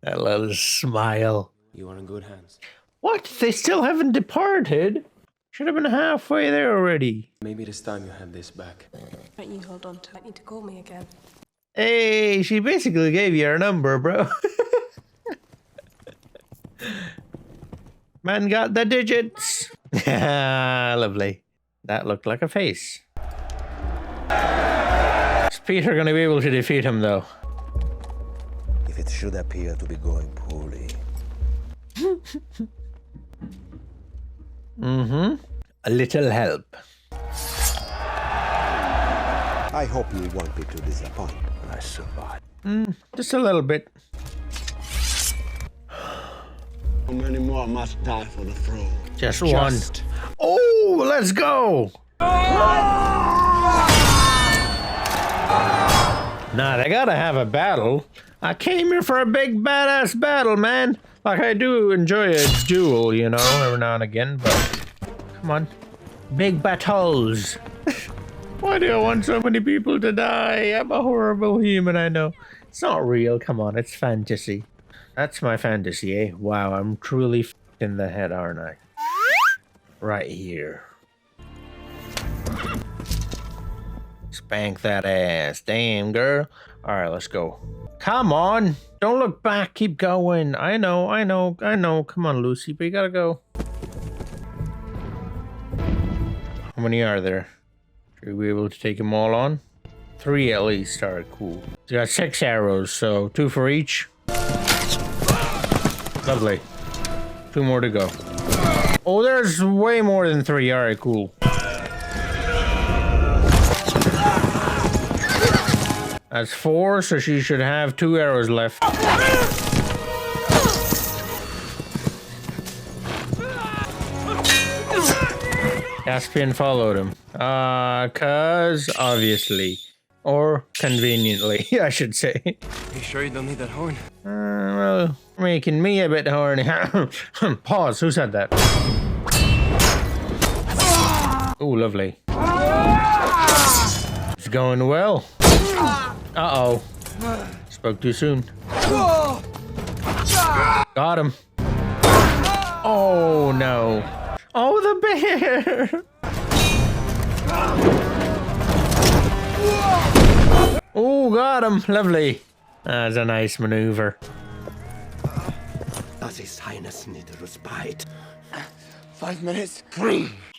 Speaker 1: That little smile.
Speaker 12: You are in good hands.
Speaker 1: What? They still haven't departed? Should have been halfway there already.
Speaker 12: Maybe this time you have this back.
Speaker 5: Don't you hold on to it. I need to call me again.
Speaker 1: Hey, she basically gave you her number, bro. Man got the digits. Lovely. That looked like a face. Is Peter going to be able to defeat him, though?
Speaker 9: If it should appear to be going poorly.
Speaker 1: Mm-hmm. A little help.
Speaker 9: I hope you won't be too disappointed when I survive.
Speaker 1: Just a little bit.
Speaker 10: How many more must die for the throne?
Speaker 1: Just one. Oh, let's go! Nah, they gotta have a battle. I came here for a big badass battle, man. Like, I do enjoy a duel, you know, every now and again, but come on. Big battles. Why do I want so many people to die? I'm a horrible human, I know. It's not real, come on, it's fantasy. That's my fantasy, eh? Wow, I'm truly f***ed in the head, aren't I? Right here. Spank that ass. Damn, girl. Alright, let's go. Come on! Don't look back, keep going. I know. Come on, Lucy, but you gotta go. How many are there? Should we be able to take them all on? 3 at least. Alright, cool. You got 6 arrows, so 2 for each. Lovely. 2 more to go. Oh, there's way more than 3. Alright, cool. That's 4, so she should have 2 arrows left. Caspian followed him. Cause obviously. Or conveniently, I should say.
Speaker 12: You sure you don't need that horn?
Speaker 1: Well, making me a bit horny. Pause, who said that? Oh, lovely. It's going well. Uh-oh. Spoke too soon. Got him. Oh, no. Oh, the bear! Oh, got him. Lovely. That's a nice maneuver.
Speaker 9: Does His Highness need a respite?
Speaker 7: 5 minutes.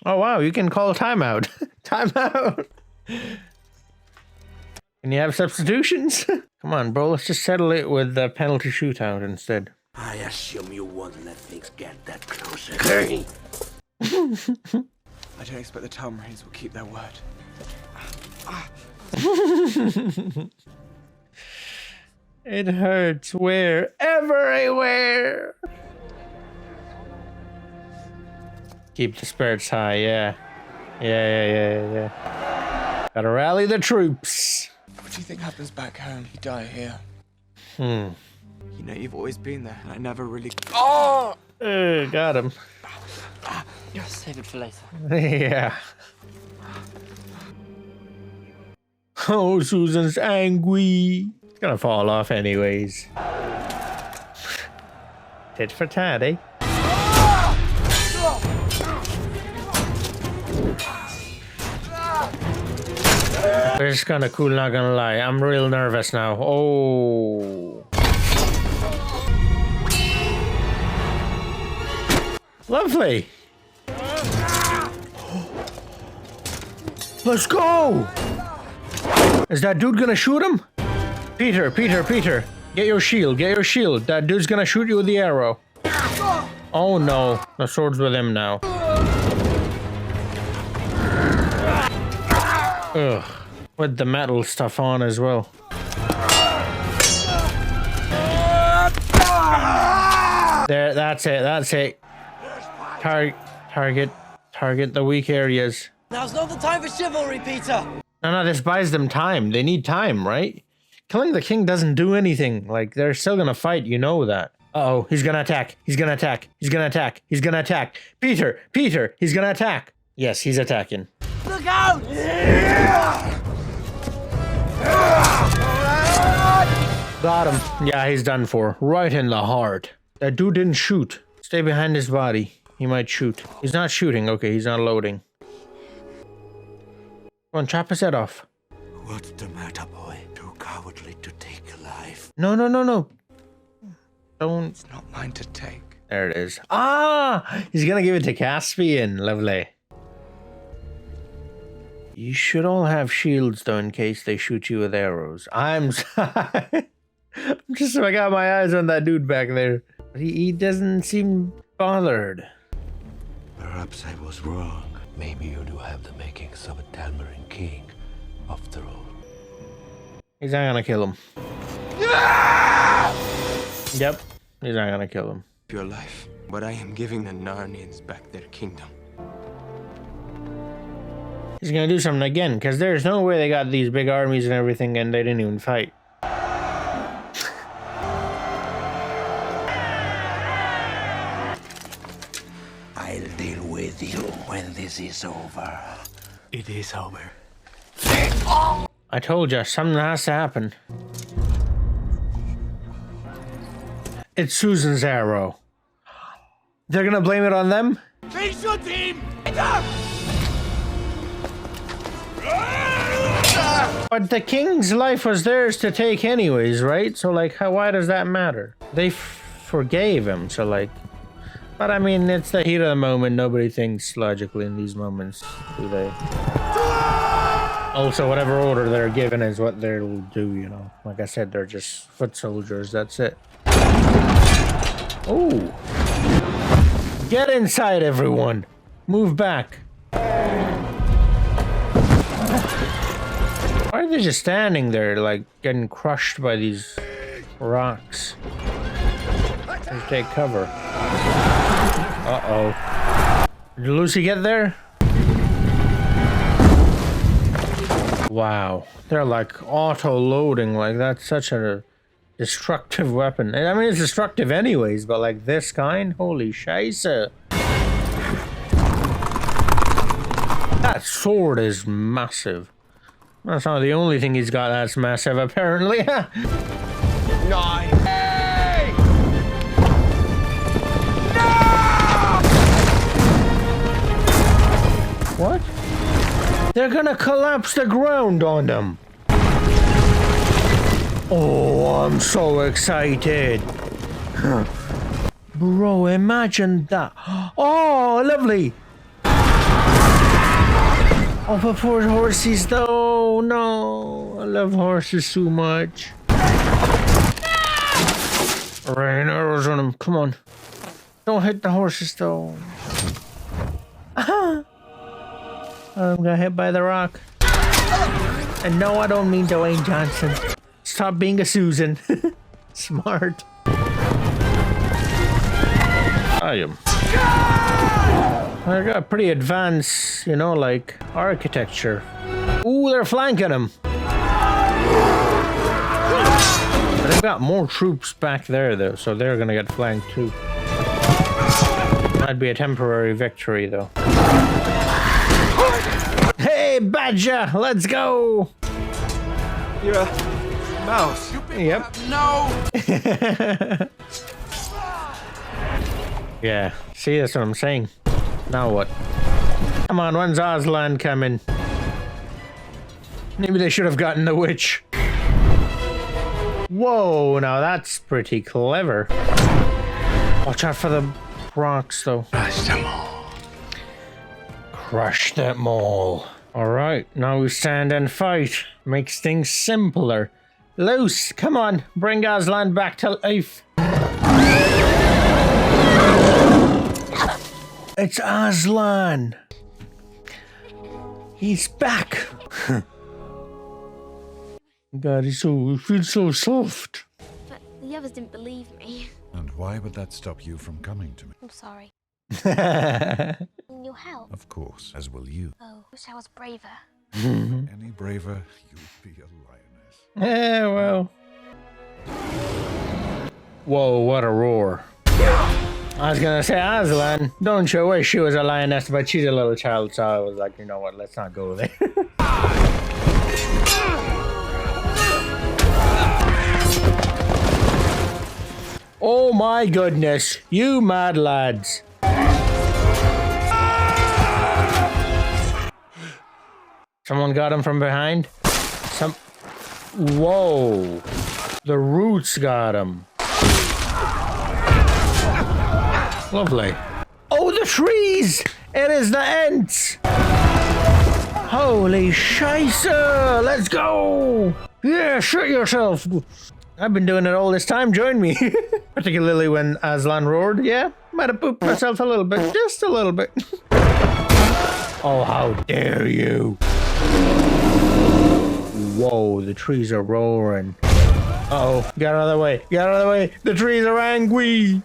Speaker 1: Oh, wow, you can call timeout. Timeout. Can you have substitutions? Come on, bro, let's just settle it with the penalty shootout instead.
Speaker 9: I assume you won't let things get that closer.
Speaker 7: I don't expect the Town Marines will keep their word.
Speaker 1: It hurts where? Everywhere! Keep the spirits high, yeah. Yeah. Gotta rally the troops.
Speaker 7: What do you think happens back home? You die here.
Speaker 1: You
Speaker 7: know, you've always been there, and I never really... Oh!
Speaker 1: Got him.
Speaker 4: Save it for later.
Speaker 1: Yeah. Oh, Susan's angry. It's gonna fall off anyways. Tit for tat, eh? It's kinda cool, not gonna lie. I'm real nervous now. Oh. Lovely. Let's go! Is that dude gonna shoot him? Peter. Get your shield. That dude's gonna shoot you with the arrow. Oh no. The sword's with him now. Ugh. With the metal stuff on as well. There, that's it. Target the weak areas.
Speaker 4: Now's not the time for chivalry, Peter!
Speaker 1: No, this buys them time. They need time, right? Killing the king doesn't do anything. Like, they're still gonna fight, you know that. Uh-oh, he's gonna attack. Peter, he's gonna attack. Yes, he's attacking.
Speaker 4: Look out!
Speaker 1: Got him. Yeah, he's done for. Right in the heart. That dude didn't shoot. Stay behind his body. He might shoot. He's not shooting. Okay, he's not loading. Come on, chop his head off.
Speaker 9: What's the matter, boy? Too cowardly to take a life.
Speaker 1: No. Don't.
Speaker 7: It's not mine to take.
Speaker 1: There it is. Ah! He's gonna give it to Caspian. Lovely. You should all have shields, though, in case they shoot you with arrows. I'm sorry. I got my eyes on that dude back there. He doesn't seem bothered.
Speaker 9: Perhaps I was wrong. Maybe you do have the makings of a Talmarin king, after all.
Speaker 1: He's not gonna kill him. Yep, he's not gonna kill him.
Speaker 12: Your life, but I am giving the Narnians back their kingdom.
Speaker 1: He's gonna do something again, because there's no way they got these big armies and everything and they didn't even fight.
Speaker 9: I'll deal with you when this is over.
Speaker 15: It is over.
Speaker 1: I told you, something has to happen. It's Susan's arrow. They're gonna blame it on them?
Speaker 7: Face your team!
Speaker 1: But the king's life was theirs to take anyways, right? So, like, why does that matter? They forgave him, so, like... But, I mean, it's the heat of the moment. Nobody thinks logically in these moments, do they? Also, whatever order they're given is what they'll do, you know? Like I said, they're just foot soldiers, that's it. Oh! Get inside, everyone! Move back. Why are they just standing there, like, getting crushed by these rocks? Let's take cover. Uh-oh. Did Lucy get there? Wow. They're, like, auto-loading. Like, that's such a destructive weapon. I mean, it's destructive anyways, but, like, this kind? Holy scheisse. That sword is massive. That's not the only thing he's got that's massive, apparently.
Speaker 7: Nine. Hey! No!
Speaker 1: What? They're gonna collapse the ground on them. Oh, I'm so excited. Bro, imagine that. Oh, lovely. Oh, but poor horses, though. No, I love horses so much. Rain arrows on them. Come on. Don't hit the horses, though. I'm gonna hit by the rock. And no, I don't mean Dwayne Johnson. Stop being a Susan. Smart. I am. I got pretty advanced, you know, like, architecture. Ooh, they're flanking him. But they've got more troops back there, though, so they're gonna get flanked, too. That'd be a temporary victory, though. Hey, Badger, let's go!
Speaker 7: You're a mouse.
Speaker 1: Yep.
Speaker 7: No!
Speaker 1: Yeah, see, that's what I'm saying. Now what? Come on, when's Aslan coming? Maybe they should have gotten the witch. Whoa, now that's pretty clever. Watch out for the rocks, though.
Speaker 15: Crush them all.
Speaker 1: Crush them all. Alright, now we stand and fight. Makes things simpler. Loose, come on, bring Aslan back to life. It's Aslan. He's back. God, he feels so soft.
Speaker 6: But the others didn't believe me.
Speaker 17: And why would that stop you from coming to me?
Speaker 6: I'm sorry. Your help?
Speaker 17: Of course, as will you.
Speaker 6: Oh, wish I was braver.
Speaker 17: Any braver, you'd be a lioness.
Speaker 1: Yeah, well. Whoa, what a roar. I was gonna say, Aslan, don't you wish she was a lioness, but she's a little child, so I was like, you know what, let's not go there. Oh my goodness, you mad lads. Someone got him from behind? Whoa. The roots got him. Lovely. Oh, the trees! It is the Ents! Holy scheisse! Let's go! Yeah, shoot yourself! I've been doing it all this time, join me. Particularly when Aslan roared. Yeah, might have pooped myself a little bit. Just a little bit. Oh, how dare you! Whoa, the trees are roaring. Uh-oh, get out of the way. Get out of the way. The trees are angry.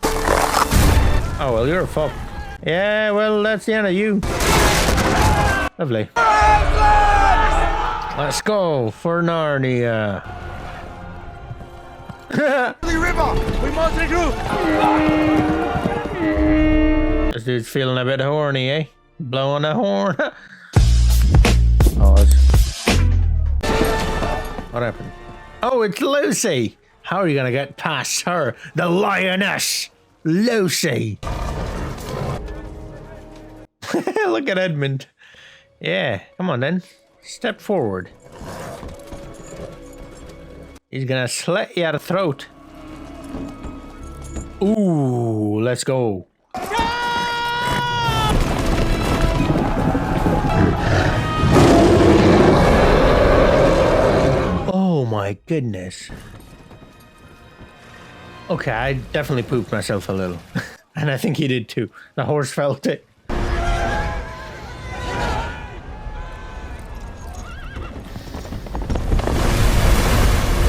Speaker 1: Oh, well, you're fucked. Yeah, well, that's the end of you. Lovely. Let's go for Narnia.
Speaker 7: The river! We must regroup!
Speaker 1: This dude's feeling a bit horny, eh? Blowing a horn. Oh, what happened? Oh, it's Lucy! How are you gonna get past her? The lioness! Lucy! Look at Edmund. Yeah, come on then. Step forward. He's gonna slit you at the throat. Ooh, let's go. Oh my goodness. Okay, I definitely pooped myself a little. And I think he did too. The horse felt it.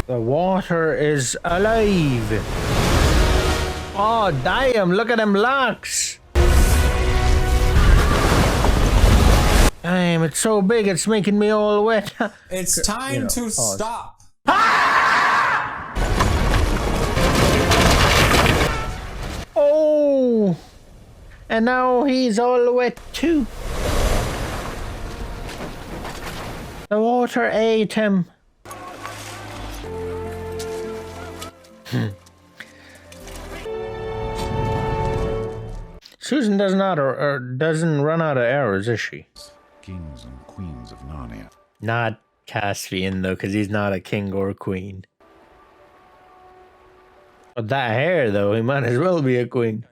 Speaker 1: The water is alive. Oh, damn, look at them locks. Damn, it's so big, it's making me all wet.
Speaker 14: It's time to stop.
Speaker 1: Oh, and now he's all wet too. The water ate him. Susan doesn't run out of arrows, is she?
Speaker 17: Kings and queens of Narnia.
Speaker 1: Not Caspian though, because he's not a king or a queen. But that hair though, he might as well be a queen.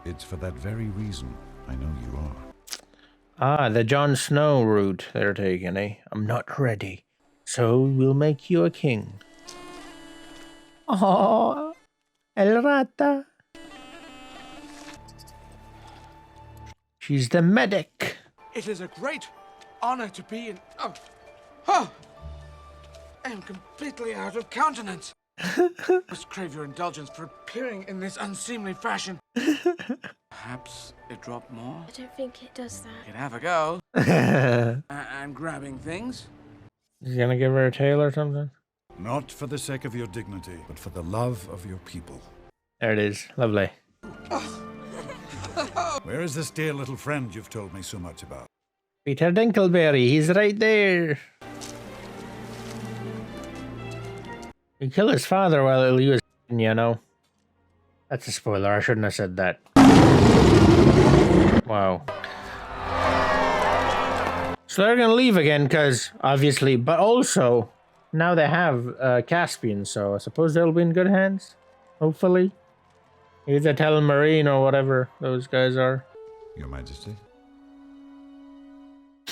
Speaker 17: It's for that very reason I know you are.
Speaker 1: Ah, the Jon Snow route they're taking, eh? I'm not ready, so we'll make you a king. Oh, El Rata. She's the medic.
Speaker 7: It is a great honor to be in... I am completely out of countenance. Must crave your indulgence for appearing in this unseemly fashion. Perhaps it dropped more?
Speaker 6: I don't think it does that.
Speaker 7: You can have a go. I'm grabbing things.
Speaker 1: You gonna give her a tail or something?
Speaker 17: Not for the sake of your dignity, but for the love of your people.
Speaker 1: There it is. Lovely.
Speaker 17: Where is this dear little friend you've told me so much about?
Speaker 1: Peter Dinkelberry, he's right there. He killed his father while he was, you know. That's a spoiler, I shouldn't have said that. Wow. So they're gonna leave again, because, obviously, but also, now they have Caspian, so I suppose they'll be in good hands. Hopefully. Either tell Marine or whatever those guys are.
Speaker 17: Your Majesty.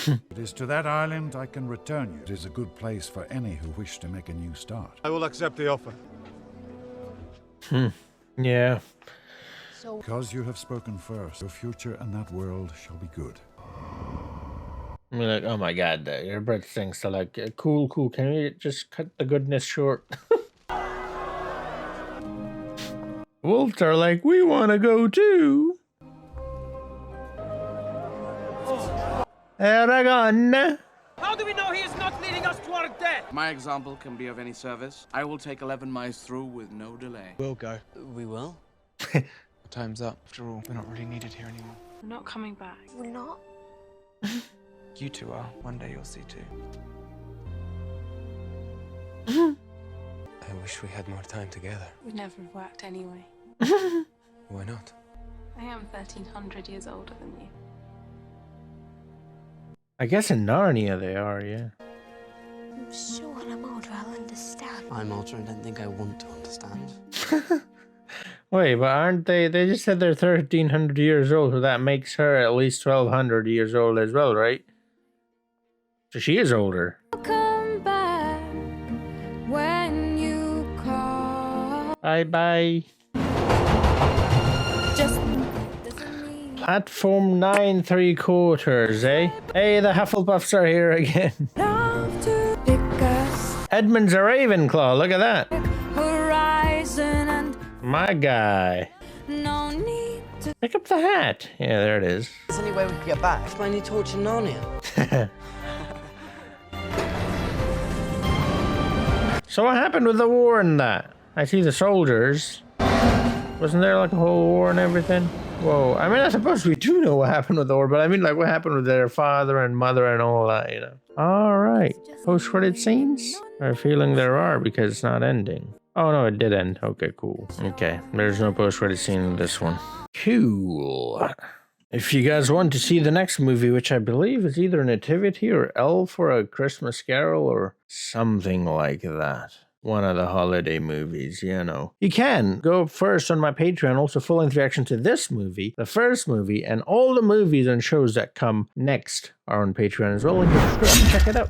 Speaker 17: It is to that island I can return you. It is a good place for any who wish to make a new start.
Speaker 3: I will accept the offer.
Speaker 1: Yeah.
Speaker 6: So...
Speaker 17: Because you have spoken first, your future in that world shall be good.
Speaker 1: I mean, like, oh my god, your breath stinks. So like, cool, can you just cut the goodness short? Wolves are like, we want to go too. Aragon.
Speaker 7: How do we know he is not leading us to our death? My example can be of any service. I will take 11 miles through with no delay.
Speaker 12: We'll go.
Speaker 22: We will?
Speaker 12: Time's up. After all, we're not really needed here anymore.
Speaker 5: We're not coming back.
Speaker 6: We're not?
Speaker 12: You two are. One day you'll see too.
Speaker 22: I wish we had more time together.
Speaker 5: We'd never have worked anyway.
Speaker 22: Why not?
Speaker 5: I am 1,300 years older than you.
Speaker 1: I guess in Narnia they are, yeah.
Speaker 6: I'm sure when I'm older I'll understand.
Speaker 22: I'm older and don't think I want to understand.
Speaker 1: Wait, but aren't they? They just said they're 1,300 years old, so that makes her at least 1,200 years old as well, right? So she is older.
Speaker 11: Come back when you call.
Speaker 1: Bye bye.
Speaker 11: Just
Speaker 1: Platform 9 3/4, eh? Hey, the Hufflepuffs are here again.
Speaker 11: love to pick us
Speaker 1: Edmund's a Ravenclaw, look at that.
Speaker 11: horizon and
Speaker 1: My guy.
Speaker 11: no need to.
Speaker 1: Pick up the hat. Yeah, there it is.
Speaker 4: There's any way we could get back. Find any torch in Narnia.
Speaker 1: So what happened with the war and that? I see the soldiers. Wasn't there like a whole war and everything? Whoa, I mean, I suppose we do know what happened with the war, but I mean, like, what happened with their father and mother and all that, you know? All right. Post-credit scenes? I have a feeling there are because it's not ending. Oh, no, it did end. Okay, cool. Okay, there's no post-credit scene in this one. Cool. If you guys want to see the next movie, which I believe is either Nativity or Elf or A Christmas Carol or something like that. One of the holiday movies, you know. You can go first on my Patreon, also full-length reaction to this movie, the first movie, and all the movies and shows that come next are on Patreon as well. Check it out.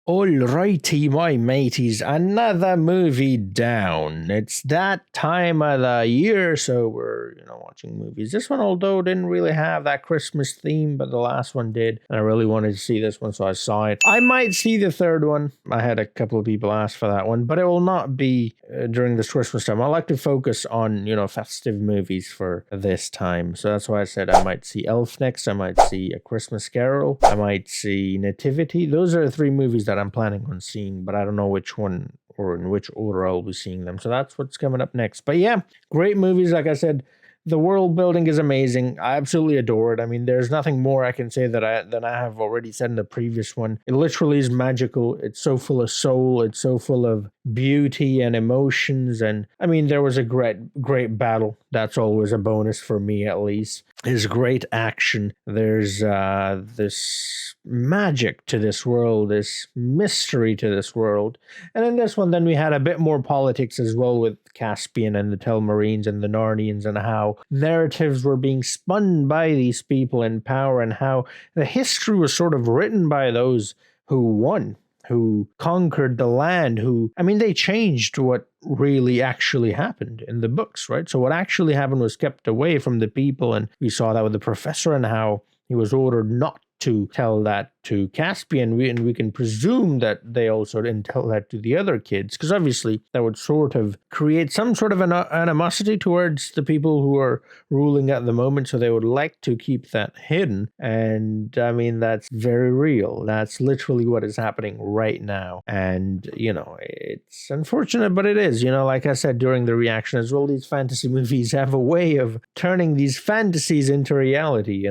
Speaker 1: Alrighty, my mateys, another movie down. It's that time of the year, so we're, watching movies. This one, although, didn't really have that Christmas theme, but the last one did. And I really wanted to see this one, so I saw it. I might see the third one. I had a couple of people ask for that one, but it will not be during this Christmas time. I like to focus on, festive movies for this time. So that's why I said I might see Elf next. I might see A Christmas Carol. I might see Nativity. Those are the three movies that I'm planning on seeing, but I don't know which one or in which order I'll be seeing them. So that's what's coming up next. But yeah, great movies. Like I said, the world building is amazing. I absolutely adore it. I mean, there's nothing more I can say than I have already said in the previous one. It literally is magical. It's so full of soul. It's so full of beauty and emotions. And I mean, there was a great battle. That's always a bonus for me, at least. There's great action. There's this magic to this world, this mystery to this world. And in this one, then we had a bit more politics as well with Caspian and the Telmarines and the Narnians and how narratives were being spun by these people in power and how the history was sort of written by those who won, who conquered the land, they changed what really actually happened in the books, right? So what actually happened was kept away from the people, and we saw that with the professor and how he was ordered not to tell that to Caspian, and we can presume that they also didn't tell that to the other kids, because obviously that would sort of create some sort of an animosity towards the people who are ruling at the moment, so they would like to keep that hidden. And I mean, that's very real. That's literally what is happening right now. And, it's unfortunate, but it is. Like I said during the reaction as well, these fantasy movies have a way of turning these fantasies into reality,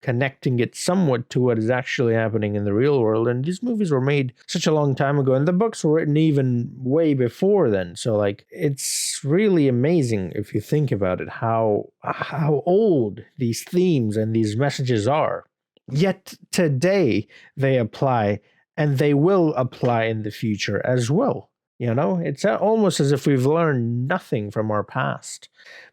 Speaker 1: connecting it somewhat to what is actually happening in the real world. And these movies were made such a long time ago, and the books were written even way before then. So it's really amazing if you think about it, how old these themes and these messages are. Yet today they apply, and they will apply in the future as well. It's almost as if we've learned nothing from our past.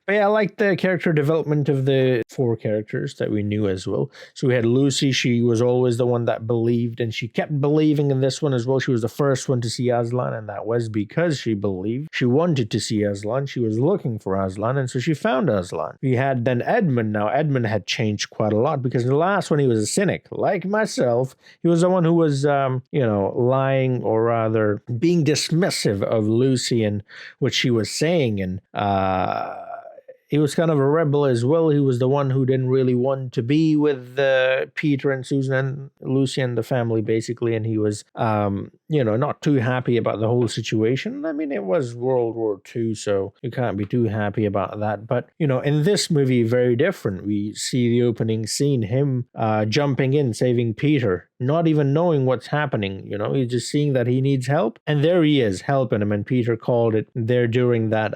Speaker 1: But yeah, I like the character development of the 4 characters that we knew as well. So we had Lucy. She was always the one that believed, and she kept believing in this one as well. She was the first one to see Aslan, and that was because she believed. She wanted to see Aslan. She was looking for Aslan, and so she found Aslan. We had then Edmund. Now, Edmund had changed quite a lot, because in the last one, he was a cynic. Like myself, he was the one who was, lying, or rather being dismissive of Lucy and what she was saying, and he was kind of a rebel as well. He was the one who didn't really want to be with Peter and Susan and Lucy and the family, basically. And he was, not too happy about the whole situation. I mean, it was World War II, so you can't be too happy about that. But, in this movie, very different. We see the opening scene, him jumping in, saving Peter, not even knowing what's happening. He's just seeing that he needs help. And there he is, helping him. And Peter called it there during that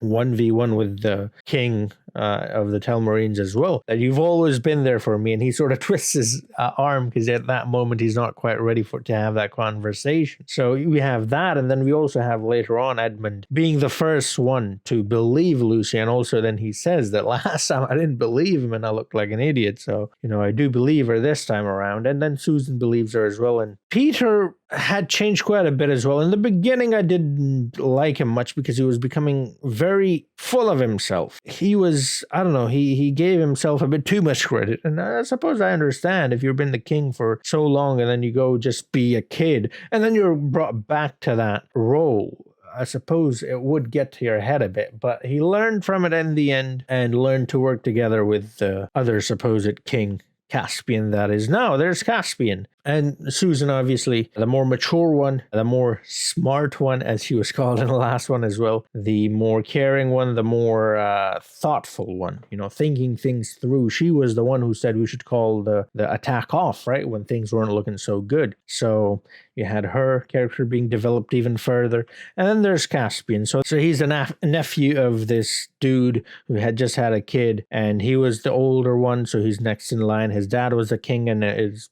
Speaker 1: 1v1 with the king of the Telmarines as well, that you've always been there for me. And he sort of twists his arm, because at that moment he's not quite ready to have that conversation. conversation. So we have that, and then we also have later on Edmund being the first one to believe Lucy, and also then he says that last time I didn't believe him and I looked like an idiot, so I do believe her this time around. And then Susan believes her as well. And Peter had changed quite a bit as well. In the beginning, I didn't like him much because he was becoming very full of himself. He was, I don't know, he gave himself a bit too much credit. And I suppose I understand if you've been the king for so long and then you go just be a kid and then you're brought back to that role. I suppose it would get to your head a bit, but he learned from it in the end and learned to work together with the other supposed king, Caspian, that is. Now there's Caspian. And Susan, obviously, the more mature one, the more smart one, as she was called in the last one as well, the more caring one, the more thoughtful one, thinking things through. She was the one who said we should call the attack off, right, when things weren't looking so good. So you had her character being developed even further. And then there's Caspian. So he's a nephew of this dude who had just had a kid, and he was the older one, so he's next in line. His dad was a king, and it's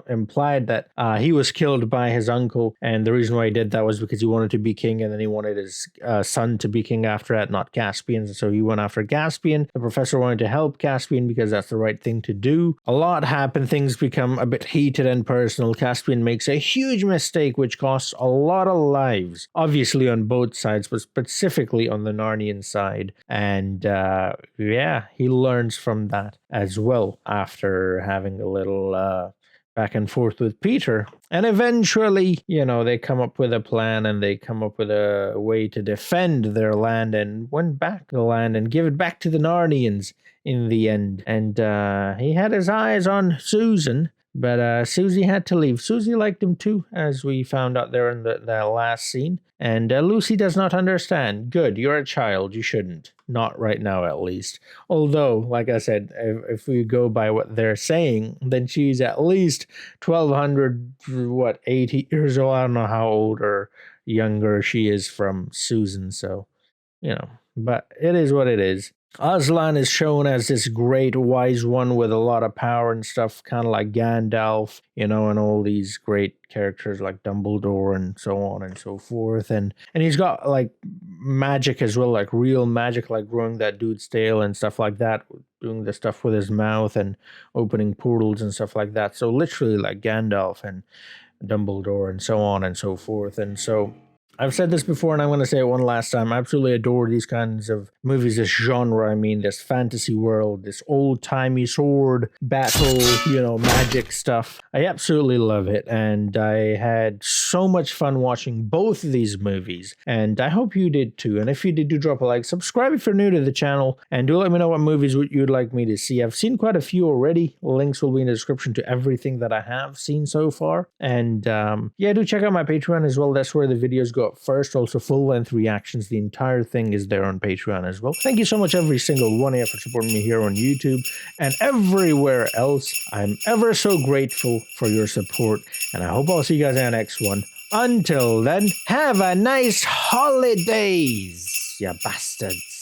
Speaker 1: implied that he was killed by his uncle, and the reason why he did that was because he wanted to be king, and then he wanted his son to be king after that, not Caspian. So he went after Caspian. The professor wanted to help Caspian because that's the right thing to do. A lot happened. Things become a bit heated and personal. Caspian makes a huge mistake which costs a lot of lives, obviously on both sides, but specifically on the Narnian side. And yeah, he learns from that as well after having a little back and forth with Peter. And eventually, they come up with a plan and they come up with a way to defend their land and win back the land and give it back to the Narnians in the end. And he had his eyes on Susan, but Susie had to leave. Susie liked him too, as we found out there in the last scene. And Lucy does not understand. Good, you're a child. You shouldn't. Not right now, at least. Although, like I said, if we go by what they're saying, then she's at least 80 years old. I don't know how old or younger she is from Susan. So, but it is what it is. Aslan is shown as this great wise one with a lot of power and stuff, kind of like Gandalf, and all these great characters like Dumbledore and so on and so forth. And he's got like magic as well, like real magic, like growing that dude's tail and stuff like that, doing the stuff with his mouth and opening portals and stuff like that. So literally like Gandalf and Dumbledore and so on and so forth. And so I've said this before and I'm going to say it one last time. I absolutely adore these kinds of movies, this genre, this fantasy world, this old-timey sword battle, magic stuff. I absolutely love it, and I had so much fun watching both of these movies, and I hope you did too. And if you did, do drop a like, subscribe if you're new to the channel, and do let me know what movies you'd like me to see. I've seen quite a few already. Links will be in the description to everything that I have seen so far, and yeah, do check out my Patreon as well. That's where the videos go up first. Also full-length reactions. The entire thing is there on Patreon as well. Thank you so much, every single one of you, for supporting me here on YouTube and everywhere else. I'm ever so grateful for your support, and I hope I'll see you guys in the next one. Until then, have a nice holidays, you bastards.